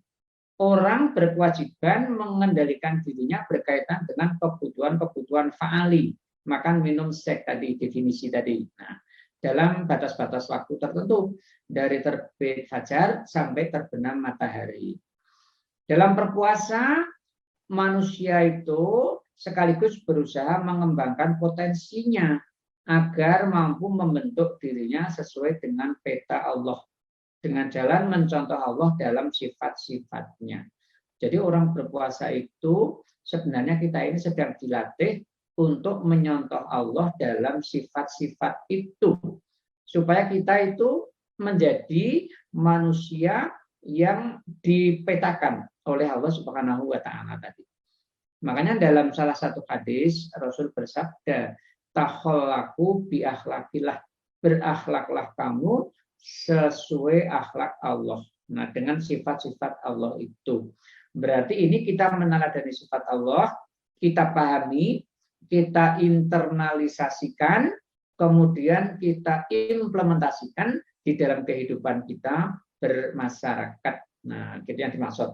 Orang berkewajiban mengendalikan dirinya berkaitan dengan kebutuhan-kebutuhan fa'ali. Makan, minum, seks tadi, definisi tadi. Nah, dalam batas-batas waktu tertentu, dari terbit fajar sampai terbenam matahari. Dalam berpuasa, manusia itu sekaligus berusaha mengembangkan potensinya agar mampu membentuk dirinya sesuai dengan peta Allah, dengan jalan mencontoh Allah dalam sifat-sifatnya. Jadi orang berpuasa itu sebenarnya kita ini sedang dilatih untuk menyontoh Allah dalam sifat-sifat itu. Supaya kita itu menjadi manusia yang dipetakan oleh Allah Subhanahu wa Ta'ala tadi. Makanya dalam salah satu hadis Rasul bersabda, takhallaku bi akhlaqillah, berakhlaklah kamu sesuai akhlak Allah. Nah, dengan sifat-sifat Allah itu. Berarti ini kita meneladani sifat Allah, kita pahami, kita internalisasikan, kemudian kita implementasikan di dalam kehidupan kita bermasyarakat. Nah, itu yang dimaksud.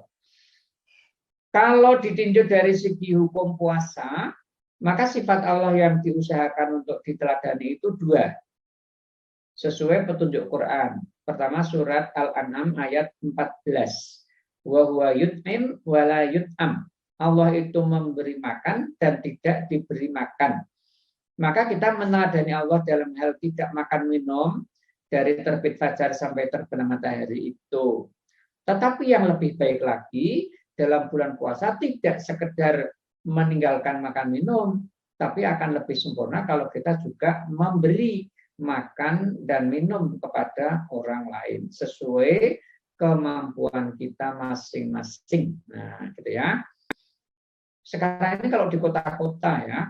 Kalau ditinjau dari segi hukum puasa, maka sifat Allah yang diusahakan untuk diteladani itu dua. Sesuai petunjuk Quran. Pertama surat Al-An'am ayat 14. Wa huwa yut'im wa la yut'am. Allah itu memberi makan dan tidak diberi makan. Maka kita meneladani Allah dalam hal tidak makan minum dari terbit fajar sampai terbenam matahari itu. Tetapi yang lebih baik lagi, dalam bulan puasa tidak sekedar meninggalkan makan minum, tapi akan lebih sempurna kalau kita juga memberi makan dan minum kepada orang lain sesuai kemampuan kita masing-masing. Nah, gitu ya. Sekarang ini kalau di kota-kota ya,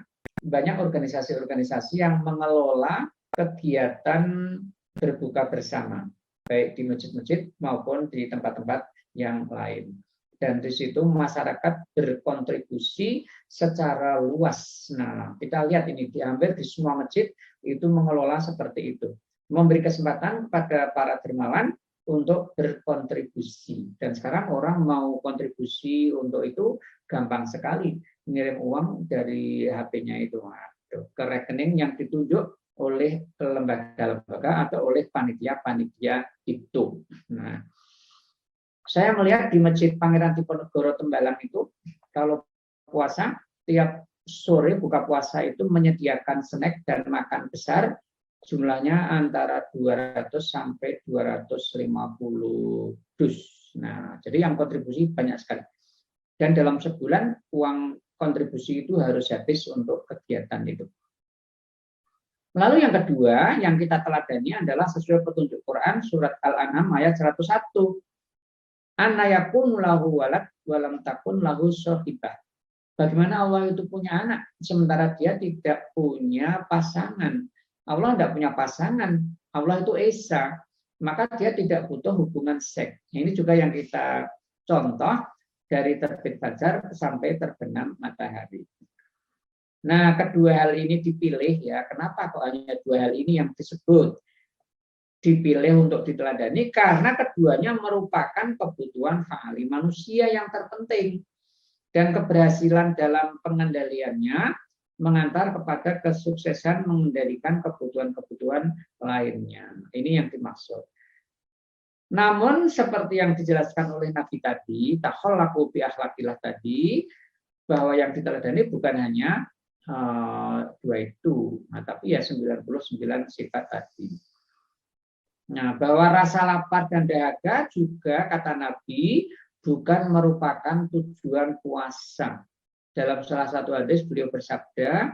banyak organisasi-organisasi yang mengelola kegiatan berbuka bersama, baik di masjid-masjid maupun di tempat-tempat yang lain. Dan di situ masyarakat berkontribusi secara luas. Nah, kita lihat ini di hampir di semua masjid itu mengelola seperti itu. Memberi kesempatan kepada para dermawan untuk berkontribusi. Dan sekarang orang mau kontribusi untuk itu gampang sekali. Ngirim uang dari HP-nya itu ke rekening yang ditunjuk oleh lembaga-lembaga atau oleh panitia-panitia itu. Nah, saya melihat di Masjid Pangeran Diponegoro Tembalang itu, kalau puasa, tiap sore buka puasa itu menyediakan snack dan makan besar, jumlahnya antara 200 sampai 250 dus. Nah, jadi yang kontribusi banyak sekali. Dan dalam sebulan, uang kontribusi itu harus habis untuk kegiatan itu. Lalu yang kedua, yang kita teladani adalah sesuai petunjuk Quran, surat Al-An'am ayat 101. Anayakun lahu walad walam takun lahu sohibah. Bagaimana Allah itu punya anak sementara dia tidak punya pasangan. Allah tidak punya pasangan. Allah itu esa, maka dia tidak butuh hubungan seks. Ini juga yang kita contoh dari terbit fajar sampai terbenam matahari. Nah, kedua hal ini dipilih ya. Kenapa kok hanya dua hal ini yang disebut? dipilih untuk diteladani karena keduanya merupakan kebutuhan fa'ali manusia yang terpenting. Dan keberhasilan dalam pengendaliannya mengantar kepada kesuksesan mengendalikan kebutuhan-kebutuhan lainnya. Ini yang dimaksud. Namun seperti yang dijelaskan oleh Nabi tadi, takhallaku bi akhlaqillah tadi, bahwa yang diteladani bukan hanya dua itu, tapi ya 99 sifat tadi. Nah, bahwa rasa lapar dan dahaga juga kata Nabi bukan merupakan tujuan puasa. Dalam salah satu hadis beliau bersabda,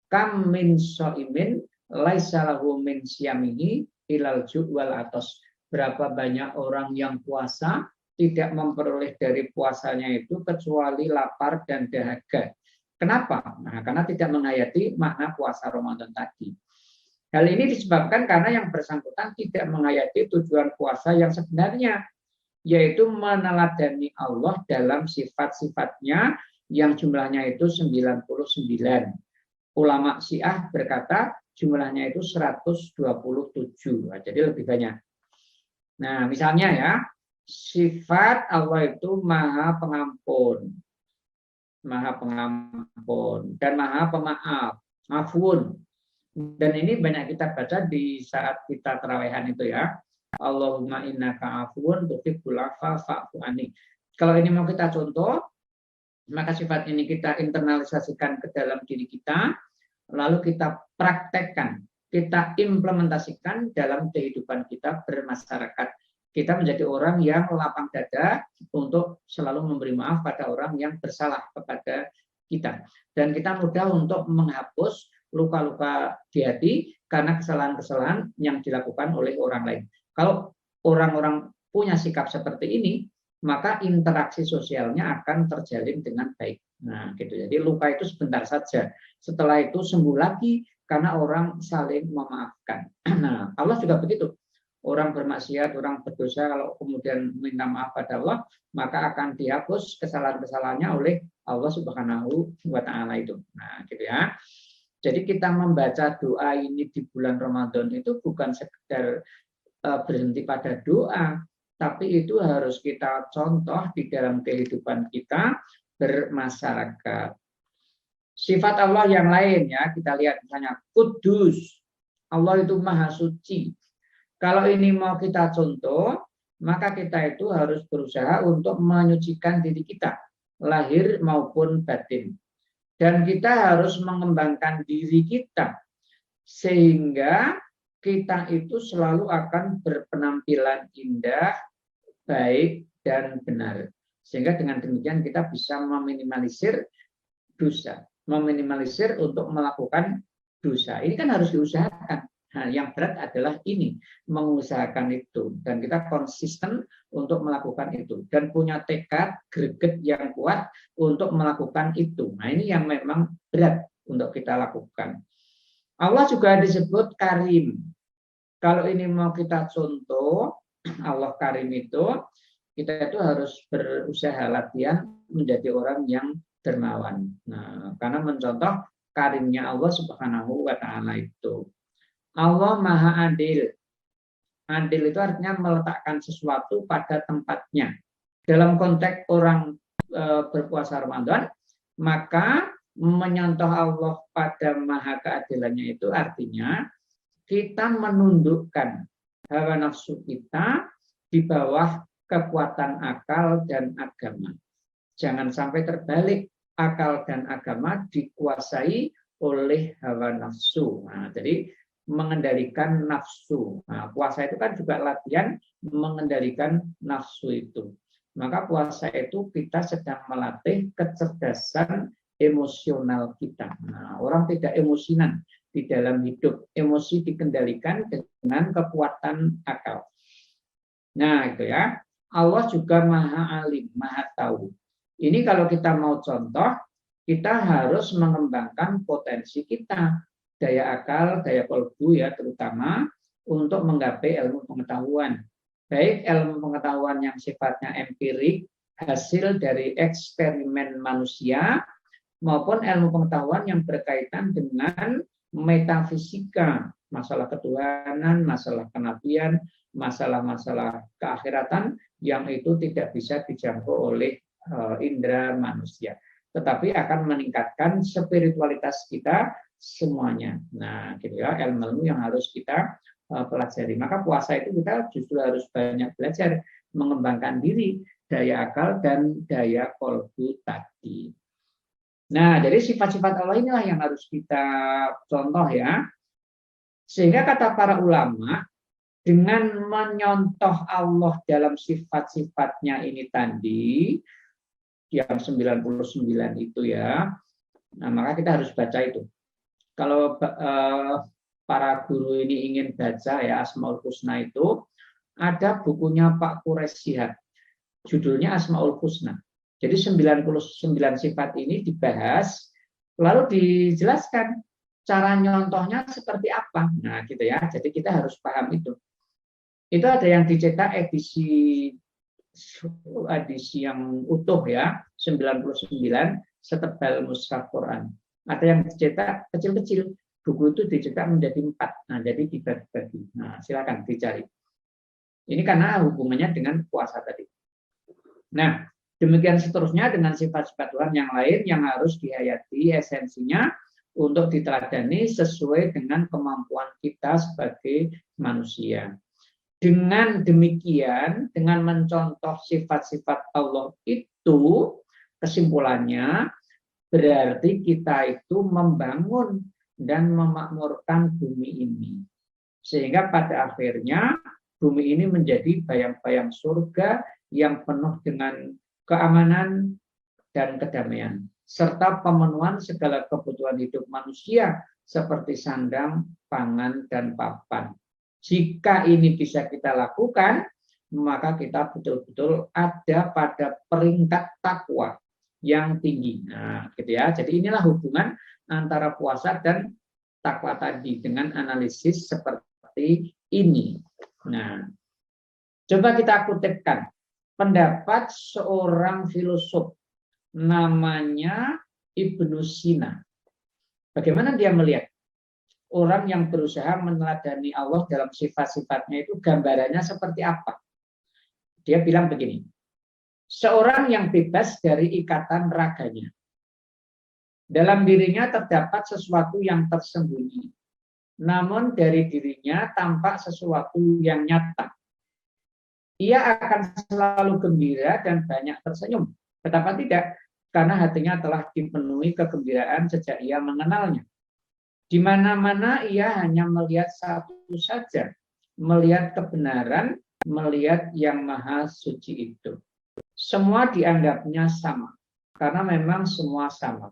kam min shaimin laisa lahu min siyamihi ilal ju' wal atos. Berapa banyak orang yang puasa tidak memperoleh dari puasanya itu kecuali lapar dan dahaga. Kenapa? Nah, karena tidak menghayati makna puasa Ramadan tadi. Hal ini disebabkan karena yang bersangkutan tidak menghayati tujuan puasa yang sebenarnya, yaitu meneladani Allah dalam sifat-sifatnya yang jumlahnya itu 99. Ulama Syiah berkata jumlahnya itu 127. Nah, jadi lebih banyak. Nah, misalnya ya, sifat Allah itu Maha Pengampun, dan Maha Pemaaf, Afun. Dan ini banyak kita baca di saat kita terawehan itu ya. Allahumma innaka afuun tuhibbul afwa fa'fu anni. Kalau ini mau kita contoh, maka sifat ini kita internalisasikan ke dalam diri kita, lalu kita praktekkan, kita implementasikan dalam kehidupan kita bermasyarakat. Kita menjadi orang yang lapang dada untuk selalu memberi maaf pada orang yang bersalah kepada kita. Dan kita mudah untuk menghapus luka-luka di hati karena kesalahan-kesalahan yang dilakukan oleh orang lain. Kalau orang-orang punya sikap seperti ini, maka interaksi sosialnya akan terjalin dengan baik. Nah, gitu. Jadi luka itu sebentar saja. Setelah itu sembuh lagi karena orang saling memaafkan. Nah, Allah juga begitu. Orang bermaksiat, orang berdosa, kalau kemudian minta maaf pada Allah, maka akan dihapus kesalahan-kesalahannya oleh Allah Subhanahu wa Ta'ala itu. Nah, gitu ya. Jadi kita membaca doa ini di bulan Ramadan itu bukan sekedar berhenti pada doa, tapi itu harus kita contoh di dalam kehidupan kita bermasyarakat. Sifat Allah yang lain ya, kita lihat misalnya Kudus. Allah itu Maha Suci. Kalau ini mau kita contoh, maka kita itu harus berusaha untuk menyucikan diri kita, lahir maupun batin. Dan kita harus mengembangkan diri kita sehingga kita itu selalu akan berpenampilan indah, baik, dan benar. Sehingga dengan demikian kita bisa meminimalisir dosa, meminimalisir untuk melakukan dosa. Ini kan harus diusahakan. Nah, yang berat adalah ini, mengusahakan itu. Dan kita konsisten untuk melakukan itu. Dan punya tekad, greget yang kuat untuk melakukan itu. Nah, ini yang memang berat untuk kita lakukan. Allah juga disebut Karim. Kalau ini mau kita contoh, Allah Karim itu, kita itu harus berusaha latihan menjadi orang yang dermawan. Nah, karena mencontoh karimnya Allah Subhanahu wa Ta'ala itu. Allah Maha Adil. Adil itu artinya meletakkan sesuatu pada tempatnya. Dalam konteks orang berpuasa Ramadan, maka menyontoh Allah pada maha keadilannya itu artinya kita menundukkan hawa nafsu kita di bawah kekuatan akal dan agama. Jangan sampai terbalik, akal dan agama dikuasai oleh hawa nafsu. Nah, jadi mengendalikan nafsu. Nah, puasa itu kan juga latihan mengendalikan nafsu itu. Maka puasa itu kita sedang melatih kecerdasan emosional kita. Nah, orang tidak emosinan di dalam hidup. Emosi dikendalikan dengan kekuatan akal. Nah, itu ya. Allah juga Maha Alim, Maha Tahu. Ini kalau kita mau contoh, kita harus mengembangkan potensi kita. Daya akal, daya kolbu ya terutama untuk menggapai ilmu pengetahuan. Baik ilmu pengetahuan yang sifatnya empirik, hasil dari eksperimen manusia, maupun ilmu pengetahuan yang berkaitan dengan metafisika, masalah ketuhanan, masalah kenabian, masalah-masalah keakhiratan yang itu tidak bisa dijangkau oleh indera manusia, tetapi akan meningkatkan spiritualitas kita semuanya. Nah, gitu ya, ilmu yang harus kita pelajari. Maka puasa itu kita justru harus banyak belajar mengembangkan diri, daya akal dan daya kolbu tadi. Nah, jadi sifat-sifat Allah inilah yang harus kita contoh ya. Sehingga kata para ulama, dengan menyontoh Allah dalam sifat-sifatnya ini tadi, yang 99 itu ya, nah maka kita harus baca itu. Kalau para guru ini ingin baca ya Asmaul Husna itu, ada bukunya Pak Quraisy Shihab, judulnya Asmaul Husna. Jadi 99 sifat ini dibahas, lalu dijelaskan cara nyontohnya seperti apa. Nah, gitu ya. Jadi kita harus paham itu. Itu ada yang dicetak edisi yang utuh ya, 99 setebal mushaf Quran. Ada yang dicetak kecil-kecil. Buku itu dicetak menjadi 4. Nah, jadi dibagi-bagi. Nah, silakan dicari. Ini karena hubungannya dengan puasa tadi. Nah, demikian seterusnya dengan sifat-sifat Tuhan yang lain yang harus dihayati esensinya untuk diteladani sesuai dengan kemampuan kita sebagai manusia. Dengan demikian, dengan mencontoh sifat-sifat Allah itu, kesimpulannya berarti kita itu membangun dan memakmurkan bumi ini. Sehingga pada akhirnya bumi ini menjadi bayang-bayang surga yang penuh dengan keamanan dan kedamaian, serta pemenuhan segala kebutuhan hidup manusia seperti sandang, pangan, dan papan. Jika ini bisa kita lakukan, maka kita betul-betul ada pada peringkat takwa yang tinggi. Nah, gitu ya. Jadi inilah hubungan antara puasa dan takwa tadi dengan analisis seperti ini. Nah, coba kita kutipkan pendapat seorang filosof namanya Ibnu Sina. Bagaimana dia melihat orang yang berusaha meneladani Allah dalam sifat-sifatnya itu gambarannya seperti apa? Dia bilang begini, seorang yang bebas dari ikatan raganya. Dalam dirinya terdapat sesuatu yang tersembunyi, namun dari dirinya tampak sesuatu yang nyata. Ia akan selalu gembira dan banyak tersenyum. Betapa tidak, karena hatinya telah dipenuhi kegembiraan sejak ia mengenalnya. Di mana-mana ia hanya melihat satu saja, melihat kebenaran, melihat yang maha suci itu. Semua dianggapnya sama, karena memang semua sama.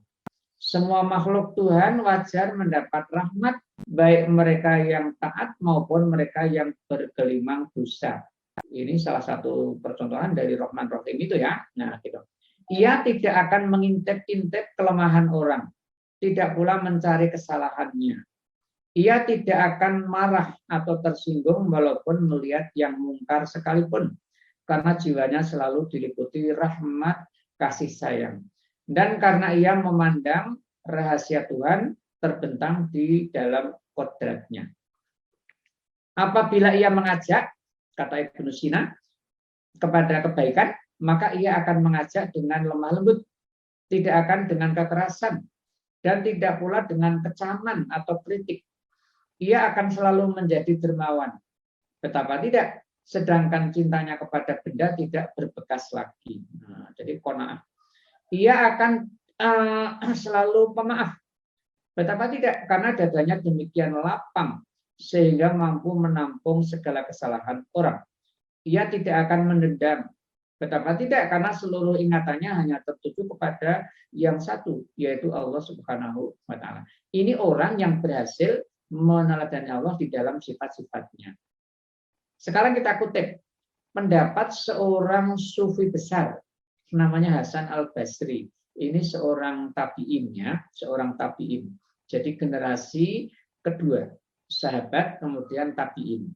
Semua makhluk Tuhan wajar mendapat rahmat, baik mereka yang taat maupun mereka yang bergelimang dosa. Ini salah satu percontohan dari Rahman Rahim itu ya. Nah, gitu. Ia tidak akan mengintip-intip kelemahan orang, tidak pula mencari kesalahannya. Ia tidak akan marah atau tersinggung walaupun melihat yang mungkar sekalipun, karena jiwanya selalu diliputi rahmat kasih sayang. Dan karena ia memandang rahasia Tuhan terbentang di dalam kodratnya. Apabila ia mengajak, kata Ibnu Sina, kepada kebaikan, maka ia akan mengajak dengan lemah lembut, tidak akan dengan kekerasan, dan tidak pula dengan kecaman atau kritik. Ia akan selalu menjadi dermawan. Betapa tidak, sedangkan cintanya kepada benda tidak berbekas lagi. Nah, jadi qanaah. Ia akan selalu pemaaf. Betapa tidak, karena dadanya demikian lapang, sehingga mampu menampung segala kesalahan orang. Ia tidak akan mendendam. Betapa tidak, karena seluruh ingatannya hanya tertuju kepada yang satu, yaitu Allah Subhanahu wa Ta'ala. Ini orang yang berhasil meneladani Allah di dalam sifat-sifatnya. Sekarang kita kutip pendapat seorang sufi besar, namanya Hasan al-Basri. Ini seorang tabi'in ya, seorang tabi'in. Jadi generasi kedua, sahabat kemudian tabi'in.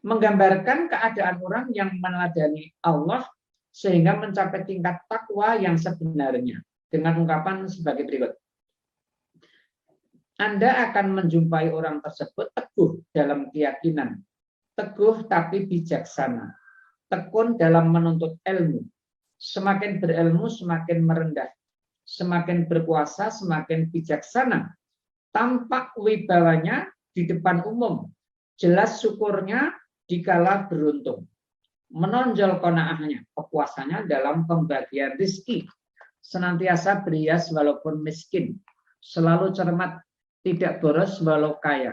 Menggambarkan keadaan orang yang meneladani Allah sehingga mencapai tingkat takwa yang sebenarnya dengan ungkapan sebagai berikut. Anda akan menjumpai orang tersebut teguh dalam keyakinan, teguh tapi bijaksana, tekun dalam menuntut ilmu. Semakin berilmu, semakin merendah. Semakin berpuasa, semakin bijaksana. Tampak wibawanya di depan umum. Jelas syukurnya dikala beruntung. Menonjol qanaahnya, kepuasannya dalam pembagian rezeki. Senantiasa berhias walaupun miskin. Selalu cermat, tidak boros walau kaya.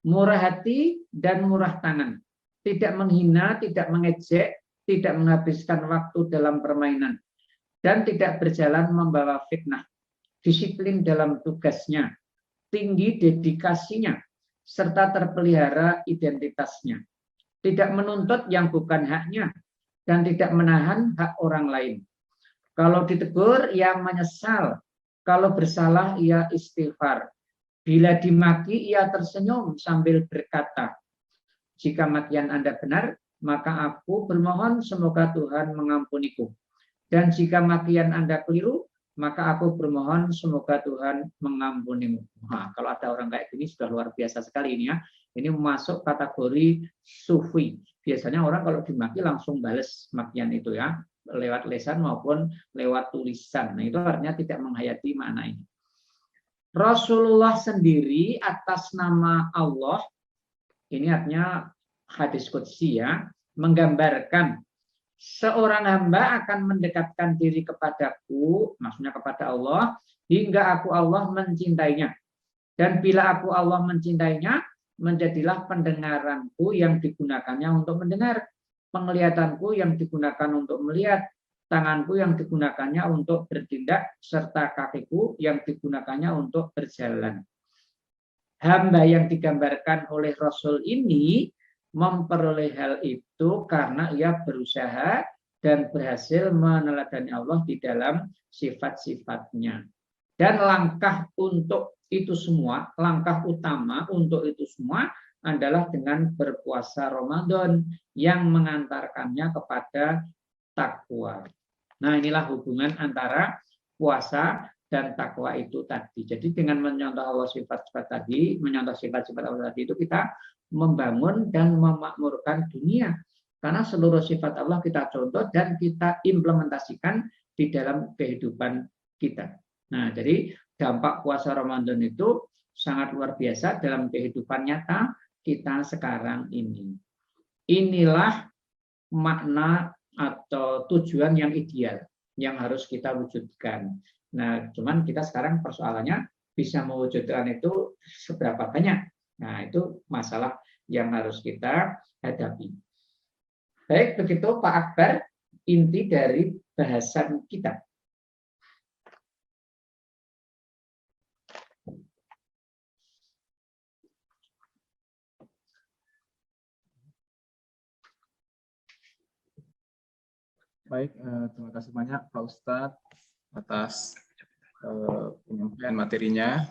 Murah hati dan murah tangan. Tidak menghina, tidak mengejek, tidak menghabiskan waktu dalam permainan, dan tidak berjalan membawa fitnah. Disiplin dalam tugasnya, tinggi dedikasinya, serta terpelihara identitasnya. Tidak menuntut yang bukan haknya, dan tidak menahan hak orang lain. Kalau ditegur, ia menyesal. Kalau bersalah, ia istighfar. Bila dimaki, ia tersenyum sambil berkata, jika makian Anda benar, maka aku bermohon semoga Tuhan mengampuniku. Dan jika makian Anda keliru, maka aku bermohon semoga Tuhan mengampunimu. Nah, kalau ada orang kayak gini sudah luar biasa sekali ini ya. Ini masuk kategori sufi. Biasanya orang kalau dimaki langsung bales makian itu ya, lewat lisan maupun lewat tulisan. Nah, itu artinya tidak menghayati makna ini. Rasulullah sendiri atas nama Allah, ini artinya hadis qudsi ya, menggambarkan seorang hamba akan mendekatkan diri kepadaku, maksudnya kepada Allah, hingga aku Allah mencintainya. Dan bila aku Allah mencintainya, menjadilah pendengaranku yang digunakannya untuk mendengar, penglihatanku yang digunakan untuk melihat, tanganku yang digunakannya untuk bertindak, serta kakiku yang digunakannya untuk berjalan. Hamba yang digambarkan oleh Rasul ini memperoleh hal itu karena ia berusaha dan berhasil meneladani Allah di dalam sifat-sifatnya. Dan langkah untuk itu semua, langkah utama untuk itu semua adalah dengan berpuasa Ramadan yang mengantarkannya kepada takwa. Nah, inilah hubungan antara puasa dan takwa itu tadi. Jadi dengan menyontoh Allah sifat-sifat tadi, menyontoh sifat-sifat Allah tadi itu kita membangun dan memakmurkan dunia. Karena seluruh sifat Allah kita contoh dan kita implementasikan di dalam kehidupan kita. Nah, jadi dampak puasa Ramadan itu sangat luar biasa dalam kehidupan nyata kita sekarang ini. Inilah makna atau tujuan yang ideal yang harus kita wujudkan. Nah, cuman kita sekarang persoalannya bisa mewujudkan itu seberapa banyak. Nah, itu masalah yang harus kita hadapi. Baik, begitu Pak Akbar, inti dari bahasan kita. Baik, terima kasih banyak Pak Ustadz atas penyampaian materinya.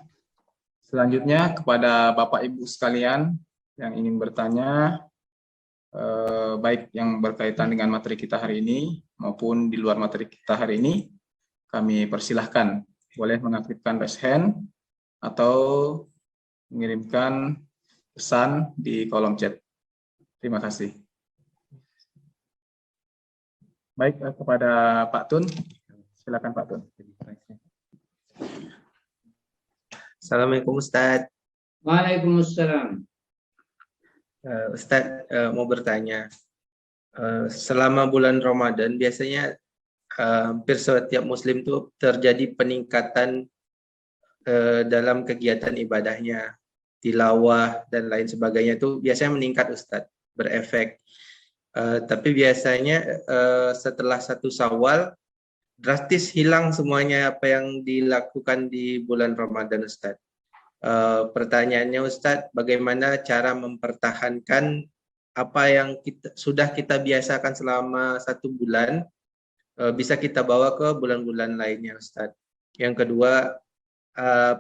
Selanjutnya kepada Bapak Ibu sekalian yang ingin bertanya, baik yang berkaitan dengan materi kita hari ini maupun di luar materi kita hari ini, kami persilahkan boleh mengaktifkan raise hand atau mengirimkan pesan di kolom chat. Terima kasih. Baik, kepada Pak Tun, silakan Pak Tun. Assalamualaikum Ustadz. Waalaikumsalam. Ustadz mau bertanya, selama bulan Ramadan biasanya hampir setiap Muslim tuh terjadi peningkatan dalam kegiatan ibadahnya, tilawah dan lain sebagainya itu biasanya meningkat Ustadz, berefek. Tapi biasanya setelah 1 Syawal drastis hilang semuanya apa yang dilakukan di bulan Ramadan Ustadz. Pertanyaannya Ustadz, bagaimana cara mempertahankan apa yang sudah kita biasakan selama 1 bulan bisa kita bawa ke bulan-bulan lainnya Ustadz. Yang kedua,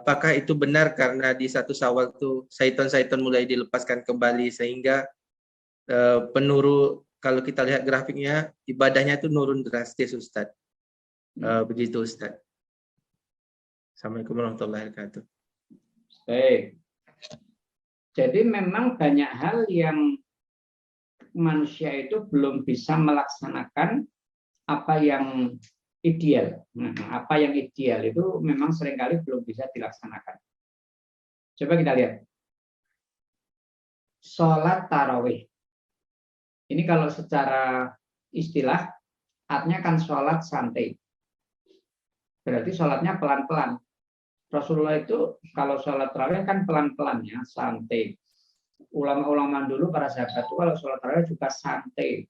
apakah itu benar karena di 1 Syawal itu syaitan-syaitan mulai dilepaskan kembali sehingga kalau kita lihat grafiknya ibadahnya itu nurun drastis Ustadz. Begitu Ustadz. Assalamualaikum warahmatullahi wabarakatuh. Baik. Jadi memang banyak hal yang manusia itu belum bisa melaksanakan apa yang ideal. Nah, apa yang ideal itu memang seringkali belum bisa dilaksanakan. Coba kita lihat. Sholat tarawih. Ini kalau secara istilah, artinya kan sholat santai. Berarti sholatnya pelan-pelan. Rasulullah itu kalau sholat tarawih kan pelan-pelan ya, santai. Ulama-ulama dulu, para sahabat itu kalau sholat tarawih juga santai.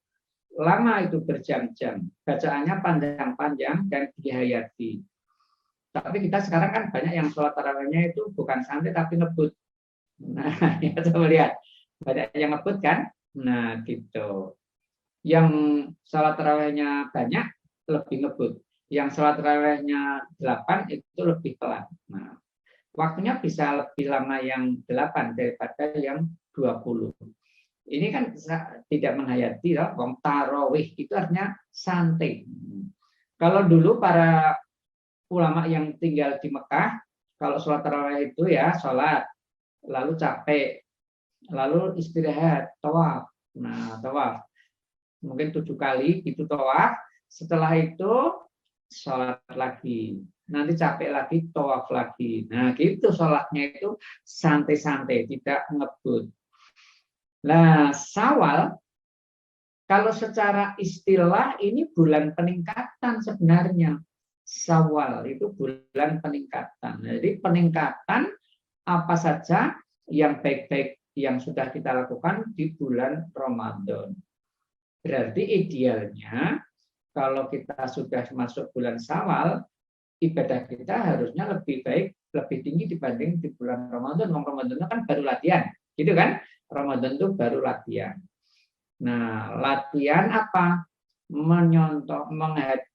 Lama itu berjam-jam. Bacaannya panjang-panjang dan dihayati. Tapi kita sekarang kan banyak yang sholat tarawihnya itu bukan santai tapi ngebut. Nah, ya coba lihat. Banyak yang ngebut kan? Nah, gitu. Yang sholat tarawihnya banyak, lebih ngebut. Yang sholat tarawihnya 8 itu lebih pelan. Nah, waktunya bisa lebih lama yang 8 daripada yang 20. Ini kan tidak menghayati, wong tarawih itu artinya santai. Kalau dulu para ulama yang tinggal di Mekah, kalau sholat tarawih itu ya sholat, lalu capek, lalu istirahat, tawaf. Nah, tawaf mungkin 7 kali itu tawaf. Setelah itu sholat lagi. Nanti capek lagi, tawaf lagi. Nah, gitu sholatnya itu santai-santai, tidak ngebut. Nah, Syawal, kalau secara istilah ini bulan peningkatan sebenarnya. Syawal itu bulan peningkatan. Jadi peningkatan apa saja yang baik-baik yang sudah kita lakukan di bulan Ramadan. Berarti idealnya kalau kita sudah masuk bulan Syawal, ibadah kita harusnya lebih baik, lebih tinggi dibanding di bulan Ramadan. Ramadan itu kan baru latihan, gitu kan? Ramadan itu baru latihan. Nah, latihan apa? Menyontoh,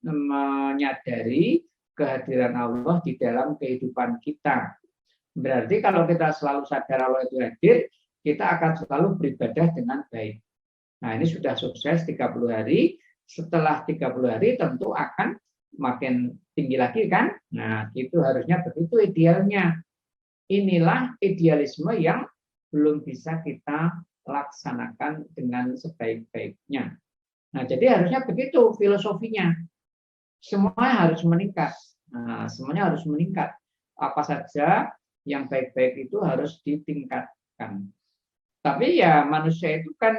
menyadari kehadiran Allah di dalam kehidupan kita. Berarti kalau kita selalu sadar Allah itu hadir, kita akan selalu beribadah dengan baik. Nah, ini sudah sukses 30 hari. Setelah 30 hari tentu akan makin tinggi lagi kan? Nah, itu harusnya begitu idealnya. Inilah idealisme yang belum bisa kita laksanakan dengan sebaik-baiknya. Nah, jadi harusnya begitu filosofinya. Semua harus meningkat. Nah, semuanya harus meningkat. Apa saja yang baik-baik itu harus ditingkatkan. Tapi ya manusia itu kan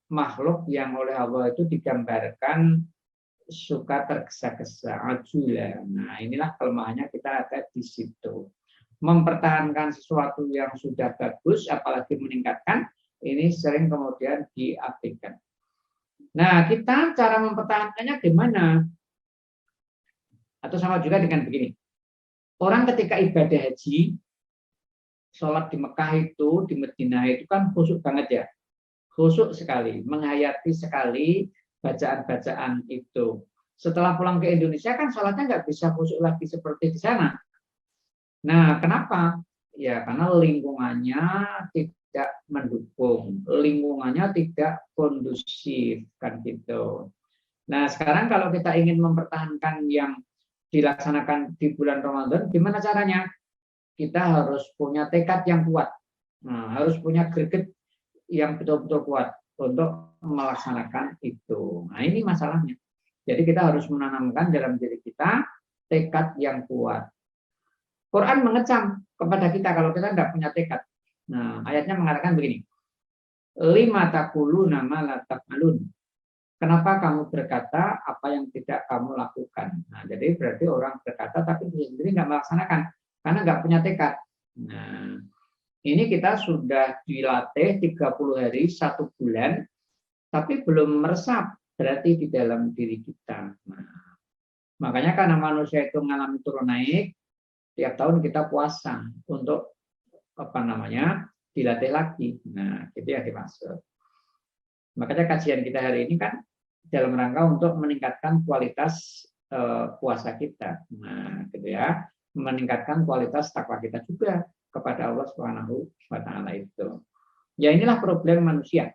makhluk yang oleh Allah itu digambarkan suka tergesa-gesa, ajula. Nah, inilah kelemahannya kita ada di situ. Mempertahankan sesuatu yang sudah bagus, apalagi meningkatkan, ini sering kemudian diabaikan. Nah, kita cara mempertahankannya gimana? Atau sama juga dengan begini. Orang ketika ibadah haji, sholat di Mekah itu, di Madinah itu kan khusyuk banget ya. Khusyuk sekali, menghayati sekali bacaan-bacaan itu. Setelah pulang ke Indonesia kan sholatnya nggak bisa khusyuk lagi seperti di sana. Nah, kenapa? Ya, karena lingkungannya tidak mendukung, lingkungannya tidak kondusif, kan gitu. Nah, sekarang kalau kita ingin mempertahankan yang dilaksanakan di bulan Ramadan, gimana caranya? Kita harus punya tekad yang kuat. Nah, harus punya greget yang betul-betul kuat untuk melaksanakan itu. Nah, ini masalahnya. Jadi kita harus menanamkan dalam diri kita tekad yang kuat. Quran mengecam kepada kita kalau kita tidak punya tekad. Nah, ayatnya mengatakan begini. Lima taquluna ma la taf'alun. Kenapa kamu berkata apa yang tidak kamu lakukan? Nah, jadi berarti orang berkata tapi dia sendiri nggak melaksanakan karena nggak punya tekad. Nah, ini kita sudah dilatih 30 hari, 1 bulan, tapi belum meresap berarti di dalam diri kita. Nah, makanya karena manusia itu mengalami turun naik, tiap tahun kita puasa untuk dilatih lagi. Nah, itu yang dimaksud. Makanya kajian kita hari ini kan dalam rangka untuk meningkatkan kualitas puasa kita. Nah, gitu ya, meningkatkan kualitas takwa kita juga kepada Allah Subhanahu wa taala itu. Ya, inilah problem manusia.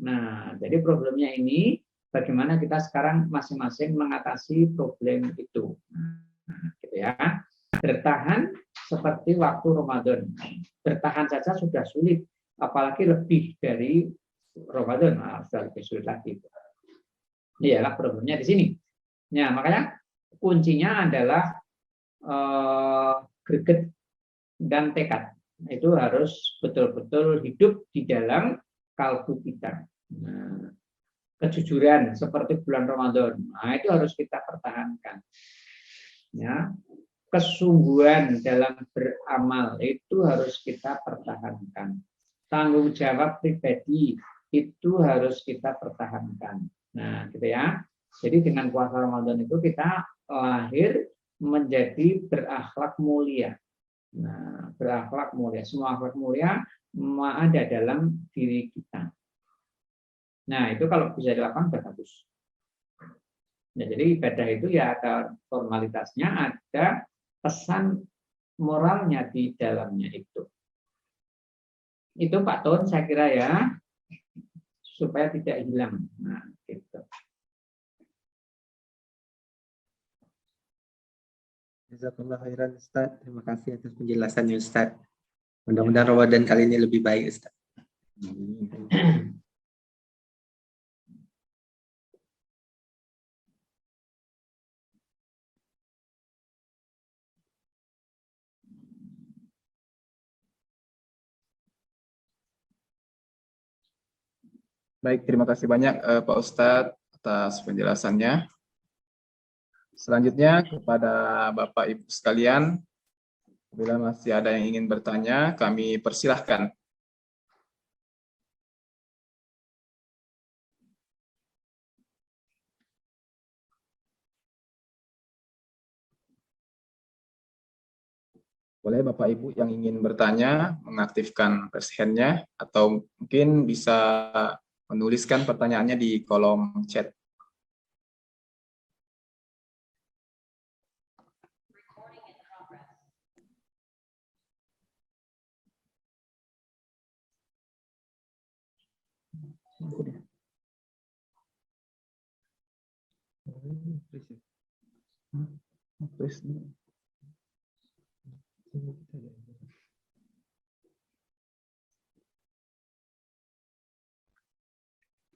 Nah, jadi problemnya ini bagaimana kita sekarang masing-masing mengatasi problem itu. Nah, gitu ya. Bertahan seperti waktu Ramadan. Bertahan saja sudah sulit, apalagi lebih dari Ramadan, sudah lebih sulit lagi. Iyalah problemnya di sini. Nah, makanya kuncinya adalah greget dan tekad. Itu harus betul-betul hidup di dalam kalbu kita. Nah, kejujuran seperti bulan Ramadan, nah itu harus kita pertahankan. Ya, kesungguhan dalam beramal itu harus kita pertahankan. Tanggung jawab pribadi itu harus kita pertahankan. Nah, gitu ya. Jadi dengan puasa Ramadan itu kita lahir menjadi berakhlak mulia. Nah, berakhlak mulia. Semua akhlak mulia ada dalam diri kita. Nah, itu kalau bisa dilakukan bagus. Nah, jadi ibadah itu ya ada formalitasnya, ada pesan moralnya di dalamnya itu. Itu Pak Ton, saya kira ya, supaya tidak hilang. Nah, gitu. Jazakallah khairan Ustaz. Terima kasih atas penjelasannya Ustaz. Mudah-mudahan Ramadan kali ini lebih baik Ustaz. Baik, terima kasih banyak Pak Ustadz atas penjelasannya. Selanjutnya kepada Bapak Ibu sekalian, bila masih ada yang ingin bertanya, kami persilahkan. Boleh Bapak Ibu yang ingin bertanya, mengaktifkan raise hand-nya, atau mungkin bisa menuliskan pertanyaannya di kolom chat.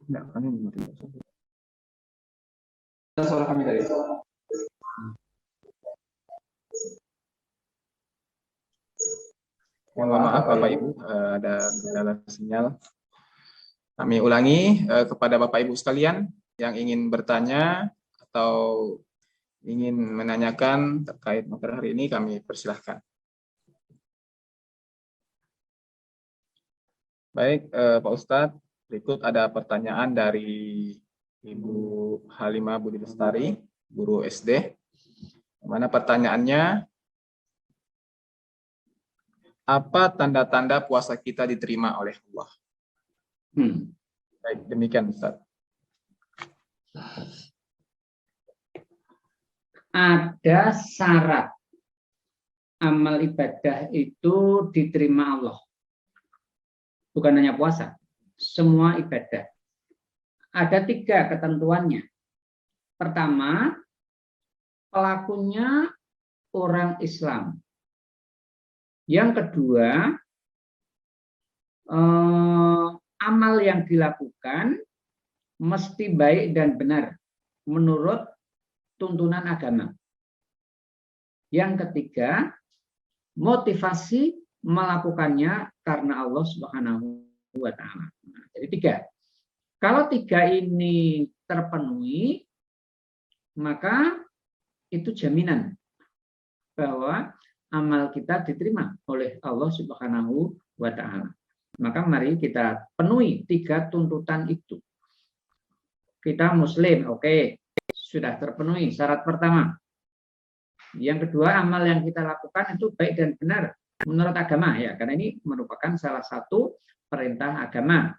Enggak, kami tidak. Suara kami dari. Mohon maaf Bapak Ibu, ada kendala sinyal. Kami ulangi kepada Bapak Ibu sekalian yang ingin bertanya atau ingin menanyakan terkait materi hari ini, kami persilahkan. Baik, Pak Ustadz, berikut ada pertanyaan dari Ibu Halimah Budi Lestari, guru SD. Mana pertanyaannya? Apa tanda-tanda puasa kita diterima oleh Allah? Baik, demikian Ustaz. Ada syarat amal ibadah itu diterima Allah. Bukan hanya puasa, semua ibadah. Ada 3 ketentuannya. Pertama, pelakunya orang Islam. Yang kedua, amal yang dilakukan mesti baik dan benar menurut tuntunan agama. Yang ketiga, motivasi melakukannya karena Allah Subhanahu wa Ta'ala. Nah, jadi 3. Kalau 3 ini terpenuhi, maka itu jaminan bahwa amal kita diterima oleh Allah Subhanahu wa Ta'ala. Maka mari kita penuhi 3 tuntutan itu. Kita muslim, oke, sudah terpenuhi syarat pertama. Yang kedua, amal yang kita lakukan itu baik dan benar menurut agama, ya, karena ini merupakan salah satu perintah agama.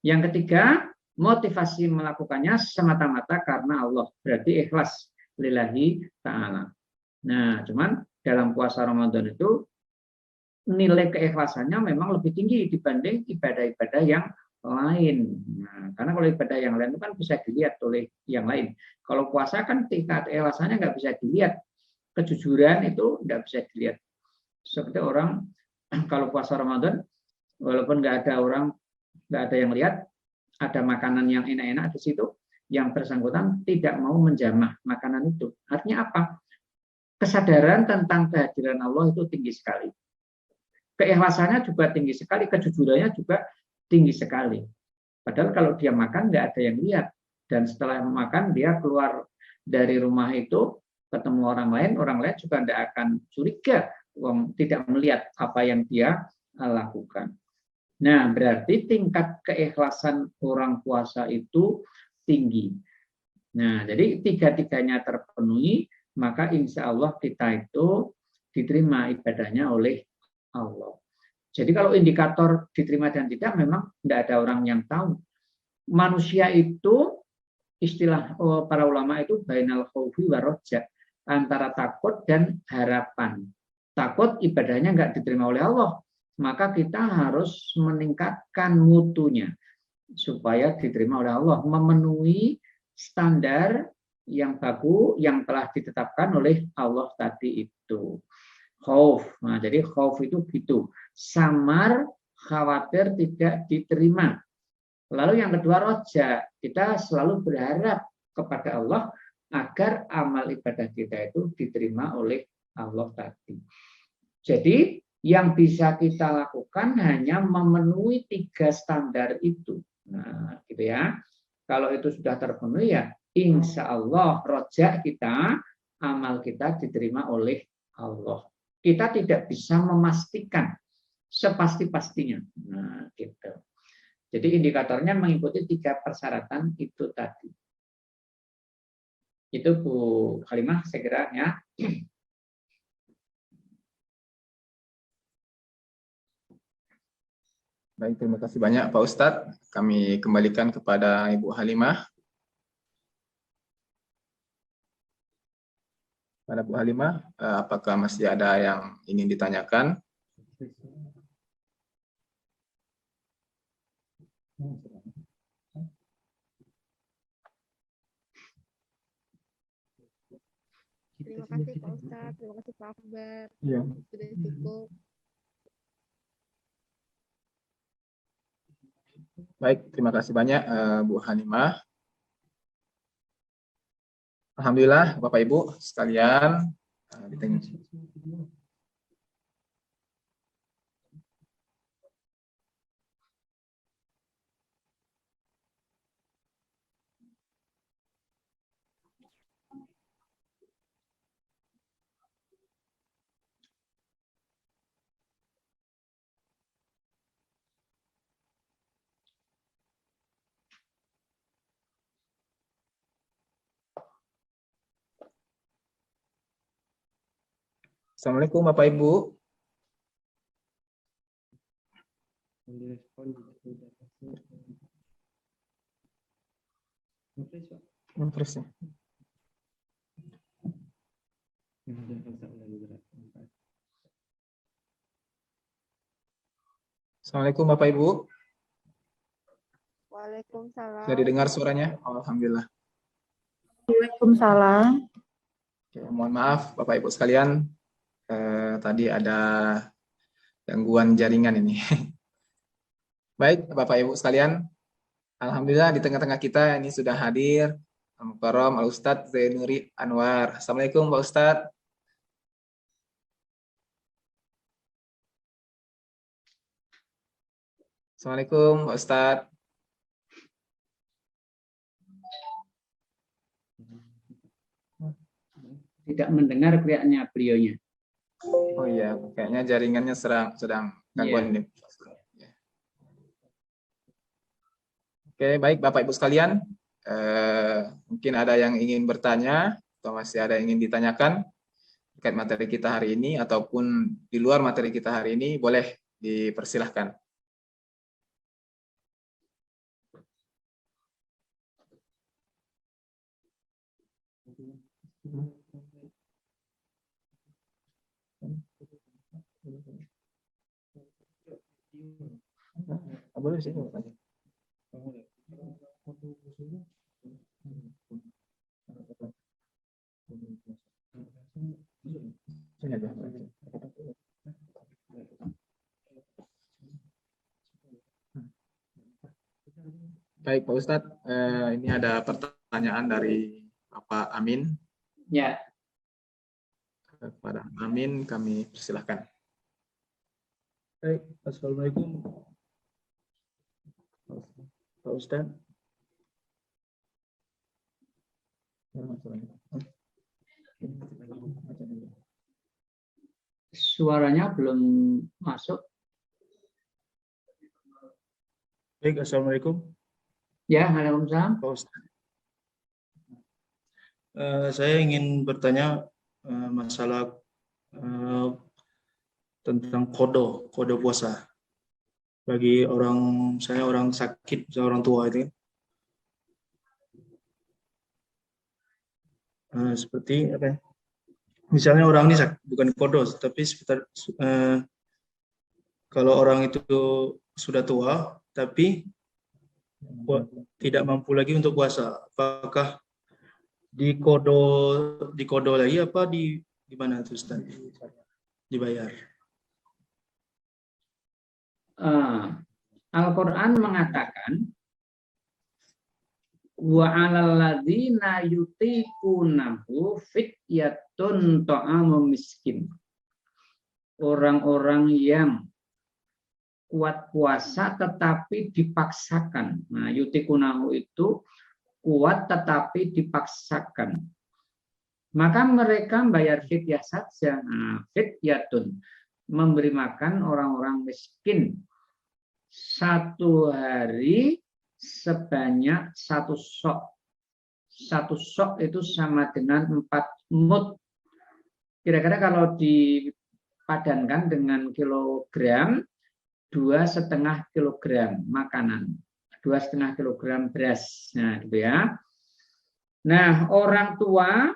Yang ketiga, motivasi melakukannya semata-mata karena Allah, berarti ikhlas lillahi ta'ala. Nah, cuman dalam puasa Ramadan itu nilai keikhlasannya memang lebih tinggi dibanding ibadah-ibadah yang lain. Nah, karena kalau ibadah yang lain itu kan bisa dilihat oleh yang lain. Kalau puasa kan tingkat keikhlasannya nggak bisa dilihat. kejujuran itu tidak bisa dilihat. Seperti orang kalau puasa Ramadan, walaupun nggak ada orang, nggak ada yang lihat, ada makanan yang enak-enak di situ, yang bersangkutan tidak mau menjamah makanan itu. Artinya apa? Kesadaran tentang kehadiran Allah itu tinggi sekali. Keikhlasannya juga tinggi sekali, kejujurannya juga tinggi sekali. Padahal kalau dia makan nggak ada yang lihat. Dan setelah makan dia keluar dari rumah itu, ketemu orang lain juga tidak akan curiga, tidak melihat apa yang dia lakukan. Nah, berarti tingkat keikhlasan orang puasa itu tinggi. Nah, jadi tiga-tiganya terpenuhi, maka insya Allah kita itu diterima ibadahnya oleh Allah. Jadi kalau indikator diterima dan tidak memang tidak ada orang yang tahu. Manusia itu istilah para ulama itu bainal khaufi wa roja, antara takut dan harapan. Takut ibadahnya nggak diterima oleh Allah, maka kita harus meningkatkan mutunya supaya diterima oleh Allah, memenuhi standar yang baku yang telah ditetapkan oleh Allah tadi itu. Khauf. Nah, jadi khauf itu gitu. Samar, khawatir tidak diterima. Lalu yang kedua roja, kita selalu berharap kepada Allah agar amal ibadah kita itu diterima oleh Allah tadi. Jadi yang bisa kita lakukan hanya memenuhi 3 standar itu. Nah, gitu ya. Kalau itu sudah terpenuhi ya, insya Allah roja kita, amal kita diterima oleh Allah. Kita tidak bisa memastikan sepasti-pastinya. Nah, gitu. Jadi indikatornya mengikuti 3 persyaratan itu tadi. Itu Bu Halimah saya kira ya. Baik, terima kasih banyak Pak Ustadz. Kami kembalikan kepada Ibu Halimah. Pada Bu Halimah, apakah masih ada yang ingin ditanyakan? Terima kasih Pak Ustadz, terima kasih Pak Akbar. Ya. Sudah cukup. Baik, terima kasih banyak Bu Halimah. Alhamdulillah Bapak Ibu sekalian. Assalamualaikum Bapak Ibu. Assalamualaikum Bapak Ibu. Waalaikumsalam. Sudah didengar suaranya? Alhamdulillah. Waalaikumsalam. Oke, mohon maaf Bapak Ibu sekalian. Tadi ada gangguan jaringan ini. Baik Bapak Ibu sekalian. Alhamdulillah di tengah-tengah kita ini sudah hadir Al-Mukarram Al-Ustadz Zainuri Anwar. Assalamualaikum Pak Ustadz. Assalamualaikum Pak Ustadz. Tidak mendengar kelihatannya beliaunya. Oh iya, kayaknya jaringannya sedang gangguan ini. Oke, baik Bapak Ibu sekalian. Mungkin ada yang ingin bertanya atau masih ada yang ingin ditanyakan terkait materi kita hari ini ataupun di luar materi kita hari ini, boleh dipersilahkan. Boleh sih. Baik Pak Ustadz, ini ada pertanyaan dari Bapak Amin. Ya, Kepada Amin kami persilahkan. Baik, Assalamualaikum Pak Ustadz. suaranya belum masuk. Baik, Assalamualaikum Ya, Waalaikumsalam. Pak Ustadz. Saya ingin bertanya masalah tentang kode puasa bagi orang sakit, orang tua itu. Seperti apa ya? Misalnya orang ini sakit, bukan kodos, tapi sekitar kalau orang itu sudah tua, tapi tidak mampu lagi untuk puasa, apakah dikodo lagi apa di gimana itu Ustaz? Dibayar? Al-Quran mengatakan wa 'alal ladzina yutiqunahu fidyatun ta'amu miskin. Orang-orang yang kuat puasa tetapi dipaksakan. Nah, yutiqunahu itu kuat tetapi dipaksakan. Maka mereka bayar fidyah saja. Nah, fidyatun memberi makan orang-orang miskin 1 hari sebanyak 1 sok. 1 sok itu sama dengan 4 mud. Kira-kira kalau dipadankan dengan kilogram, 2,5 kilogram makanan, 2,5 kilogram beras. Nah, gitu ya. Nah, orang tua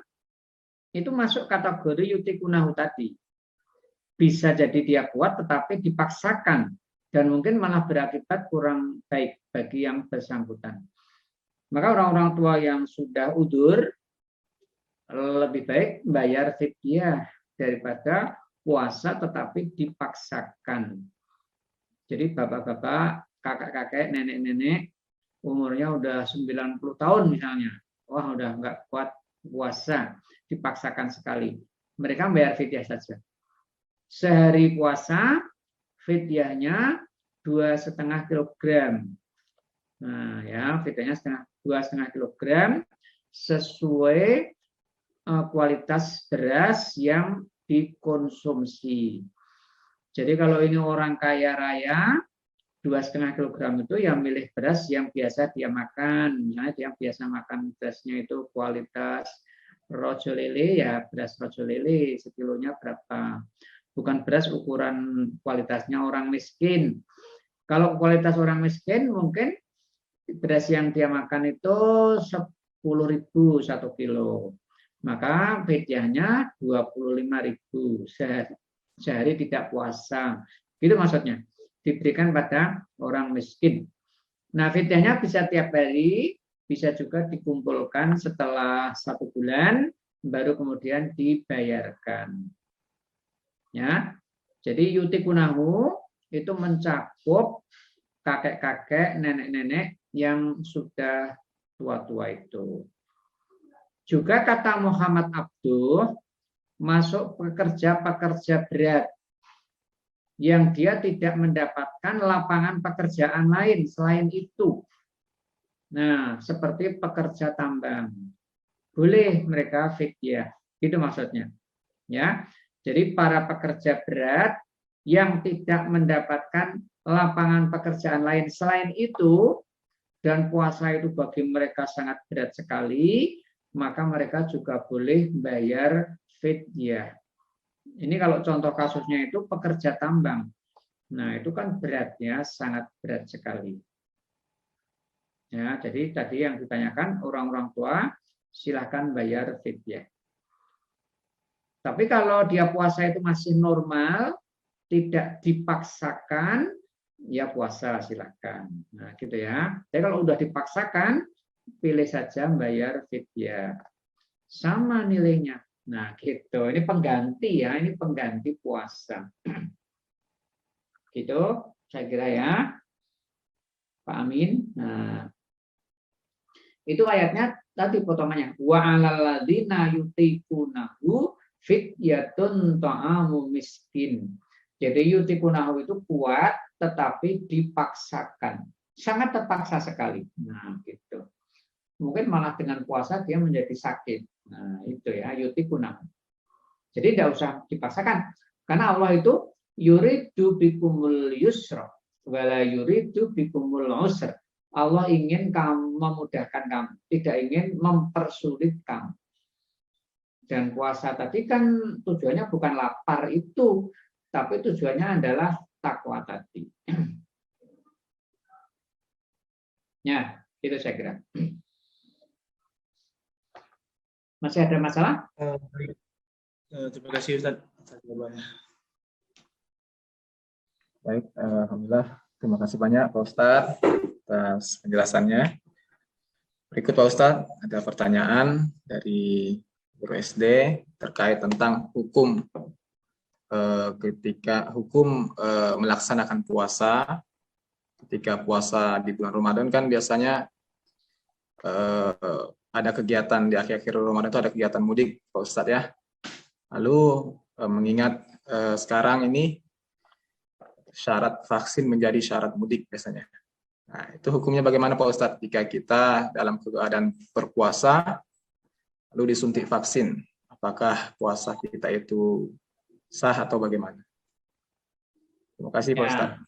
itu masuk kategori yutikunahu tadi. Bisa jadi dia kuat tetapi dipaksakan dan mungkin malah berakibat kurang baik bagi yang bersangkutan. Maka orang-orang tua yang sudah udzur lebih baik bayar fidyah daripada puasa tetapi dipaksakan. Jadi bapak-bapak, kakak-kakek, nenek-nenek umurnya udah 90 tahun misalnya. Wah, udah nggak kuat puasa, dipaksakan sekali. Mereka bayar fidyah saja. Sehari puasa, fidyahnya 2,5 kilogram. Nah, ya, fidyahnya 2,5 kilogram sesuai kualitas beras yang dikonsumsi. Jadi kalau ini orang kaya raya, 2,5 kilogram itu yang milih beras yang biasa dia makan. Misalnya dia biasa makan berasnya itu kualitas rojo lele, ya beras rojo lele sekilonya berapa. Bukan beras ukuran kualitasnya orang miskin. Kalau kualitas orang miskin mungkin beras yang dia makan itu 10.000 1 kilo. Maka fidyahnya 25.000 sehari tidak puasa. Itu maksudnya. Diberikan pada orang miskin. Nah, fidyahnya bisa tiap hari, bisa juga dikumpulkan setelah 1 bulan, baru kemudian dibayarkan. Ya, jadi yutikunahu itu mencakup kakek-kakek, nenek-nenek yang sudah tua-tua itu. Juga kata Muhammad Abduh, masuk pekerja-pekerja berat yang dia tidak mendapatkan lapangan pekerjaan lain selain itu. Nah, seperti pekerja tambang. Boleh mereka fidyah. Itu maksudnya. Ya. Jadi para pekerja berat yang tidak mendapatkan lapangan pekerjaan lain selain itu, dan puasa itu bagi mereka sangat berat sekali, maka mereka juga boleh bayar fidyah. Ini kalau contoh kasusnya itu pekerja tambang. Nah, itu kan beratnya sangat berat sekali. Ya, jadi tadi yang ditanyakan orang-orang tua silakan bayar fidyah. Tapi kalau dia puasa itu masih normal, tidak dipaksakan, ya puasa silakan. Nah, gitu ya. Jadi kalau udah dipaksakan, pilih saja bayar fidyah. Sama nilainya. Nah, gitu. Ini pengganti ya, ini pengganti puasa. Gitu, saya kira ya. Pak Amin. Nah, Itu ayatnya tadi potongannya. Wa 'alal ladzina yutiqunahu fidyatun ta'amu miskin. Jadi yutiqunahu itu kuat tetapi dipaksakan. Sangat terpaksa sekali. Nah, gitu. Mungkin malah dengan puasa dia menjadi sakit. Nah, itu ya, yutiqunahu. Jadi tidak usah dipaksakan. Karena Allah itu yuridu bikumul yusra wala yuridu bikumul usra. Allah ingin kamu memudahkan kamu, tidak ingin mempersulit kamu. Dan puasa tadi kan tujuannya bukan lapar itu, tapi tujuannya adalah takwa tadi. Ya, itu saya kira. Masih ada masalah? Baik. Terima kasih Ustaz atas jawabannya. Baik, alhamdulillah. Terima kasih banyak Pak Ustadz atas penjelasannya. Berikut Pak Ustadz, ada pertanyaan dari guru SD terkait tentang hukum melaksanakan puasa. Ketika puasa di bulan Ramadan kan biasanya ada kegiatan di akhir-akhir Ramadan itu ada kegiatan mudik Pak Ustadz ya. Lalu mengingat sekarang ini syarat vaksin menjadi syarat mudik biasanya. Nah, itu hukumnya bagaimana Pak Ustadz jika kita dalam keadaan berpuasa lalu disuntik vaksin? Apakah puasa kita itu sah atau bagaimana? Terima kasih Pak Ustadz.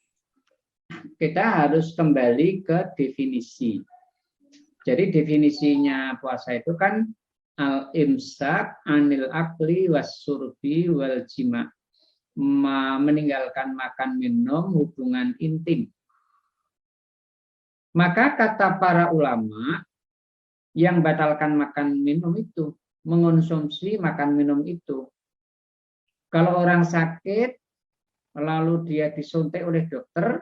Kita harus kembali ke definisi. Jadi definisinya puasa itu kan al-imsak anil akli was surbi wal jima'. Meninggalkan makan minum hubungan intim. Maka kata para ulama yang batalkan makan minum itu mengonsumsi makan minum itu. Kalau orang sakit lalu dia disuntik oleh dokter,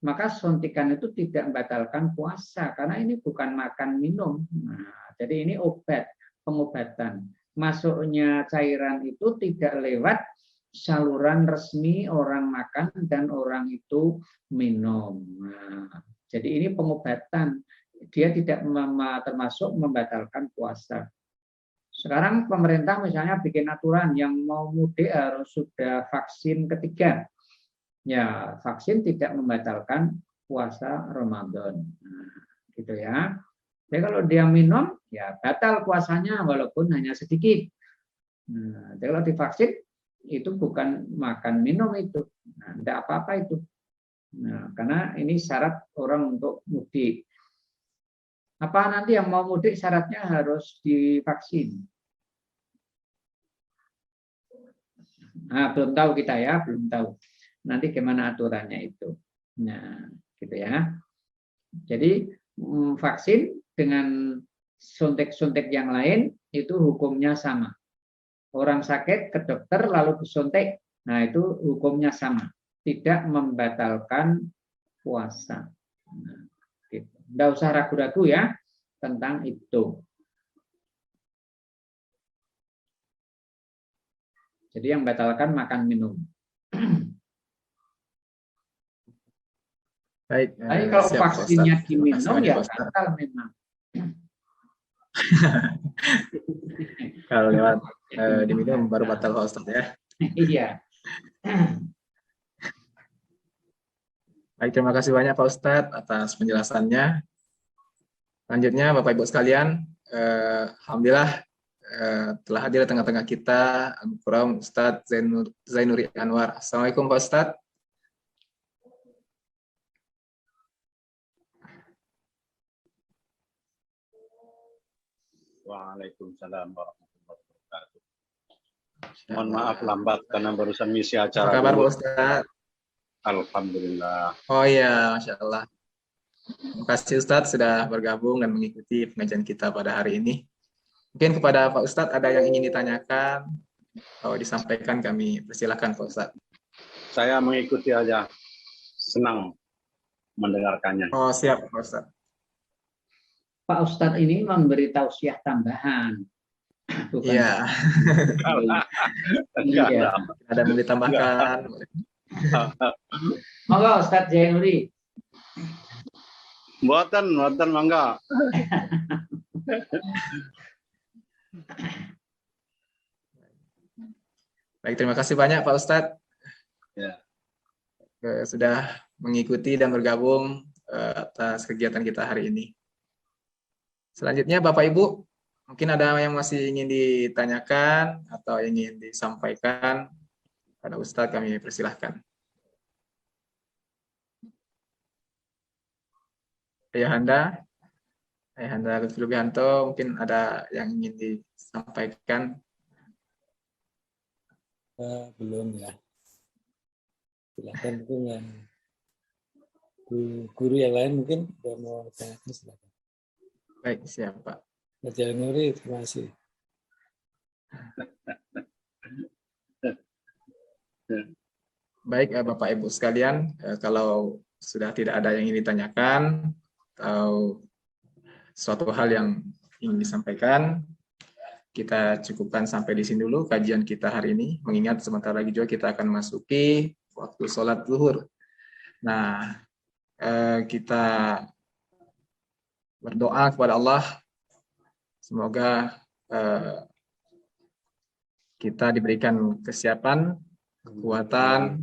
maka suntikan itu tidak membatalkan puasa karena ini bukan makan minum. Nah, jadi ini obat, pengobatan. Masuknya cairan itu tidak lewat saluran resmi orang makan dan orang itu minum. Nah, jadi ini pengobatan, dia tidak termasuk membatalkan puasa. Sekarang pemerintah misalnya bikin aturan yang mau mudik harus sudah vaksin ketiga. Ya, vaksin tidak membatalkan puasa Ramadan. Nah, gitu ya. Jadi kalau dia minum, ya batal puasanya walaupun hanya sedikit. Nah, jadi kalau divaksin itu bukan makan minum itu, nah, tidak apa-apa itu. Nah, karena ini syarat orang untuk mudik. Apa nanti yang mau mudik syaratnya harus divaksin? Nah, belum tahu kita ya, belum tahu. Nanti gimana aturannya itu. Nah, gitu ya. Jadi vaksin dengan suntik-suntik yang lain itu hukumnya sama. Orang sakit ke dokter lalu disuntik, nah itu hukumnya sama. Tidak membatalkan puasa. Nah, gitu. Nggak usah ragu-ragu ya tentang itu. Jadi yang batalkan makan minum. Baik. Tapi kalau vaksinnya diminum ya batal memang. Kalau lewat diminum baru batal Pak Ustadz ya. Iya. Baik, terima kasih banyak Pak Ustadz atas penjelasannya. Selanjutnya Bapak Ibu sekalian, alhamdulillah telah hadir di tengah-tengah kita Al-Mukarram Ustadz Zainuri Anwar. Assalamualaikum Pak Ustadz. Waalaikumsalam warahmatullahi wabarakatuh. Mohon maaf lambat karena barusan misi acara. Apa kabar Pak Ustadz? Alhamdulillah. Oh iya, Masya Allah. Terima kasih Ustadz sudah bergabung dan mengikuti pengajian kita pada hari ini. Mungkin kepada Pak Ustadz ada yang ingin ditanyakan, kalau disampaikan kami persilakan Pak Ustadz. Saya mengikuti aja, senang mendengarkannya. Oh siap Pak Ustadz. Pak Ustadz ini memberi tausiah tambahan. Bukan. Iya. Iya. Ada yang ditambahkan. Monggo Ustadz Zainuri. Buatan mangga. Baik, terima kasih banyak Pak Ustadz Ya. sudah mengikuti dan bergabung atas kegiatan kita hari ini. Selanjutnya Bapak Ibu, mungkin ada yang masih ingin ditanyakan atau ingin disampaikan pada Ustadz, kami persilahkan. Ayahanda Lutfi Lubianto, mungkin ada yang ingin disampaikan. Belum ya. Silakan mungkin yang guru yang lain mungkin sudah mau tanyakan, silakan. Baik, siap Pak. Raja Nuri, terima kasih. Baik Bapak Ibu sekalian, kalau sudah tidak ada yang ingin ditanyakan atau suatu hal yang ingin disampaikan, kita cukupkan sampai di sini dulu kajian kita hari ini, mengingat sebentar lagi juga kita akan masuki waktu sholat zuhur. Nah, kita berdoa kepada Allah, semoga kita diberikan kesiapan, kekuatan,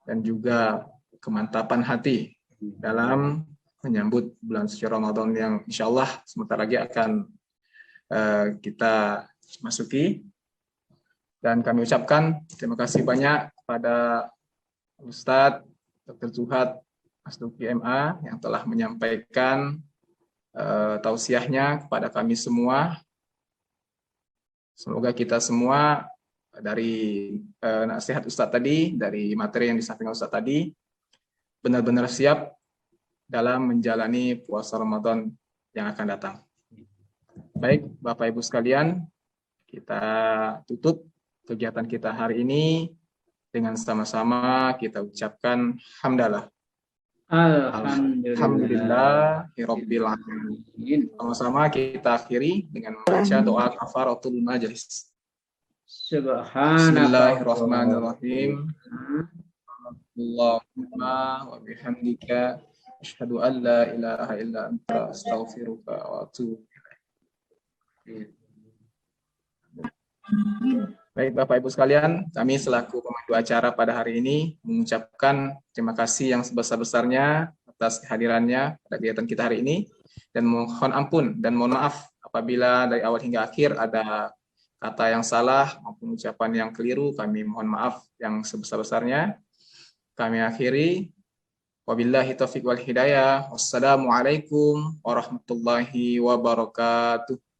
dan juga kemantapan hati dalam menyambut bulan suci Ramadan yang insya Allah sebentar lagi akan kita masuki. Dan kami ucapkan terima kasih banyak kepada Ustadz Dr. Zuhad Asduki MA yang telah menyampaikan tausiahnya kepada kami semua. Semoga kita semua dari nasihat Ustadz tadi, dari materi yang disampaikan Ustadz tadi, benar-benar siap dalam menjalani puasa Ramadan yang akan datang. Baik, Bapak Ibu sekalian, kita tutup kegiatan kita hari ini dengan sama-sama kita ucapkan hamdalah. Alhamdulillahirabbil alamin. Sama-sama kita akhiri dengan membaca doa kafaratul majelis. Bismillahirrahmanirrahim. Allahumma wa bihamdika asyhadu an la ilaha illa anta astaghfiruka wa atubu ilaik. Baik Bapak Ibu sekalian, kami selaku pemandu acara pada hari ini mengucapkan terima kasih yang sebesar-besarnya atas kehadirannya pada kegiatan kita hari ini, dan mohon ampun dan mohon maaf apabila dari awal hingga akhir ada kata yang salah maupun ucapan yang keliru. Kami mohon maaf yang sebesar-besarnya. Kami akhiri. Wabillahi taufiq wal hidayah. Wassalamualaikum warahmatullahi wabarakatuh.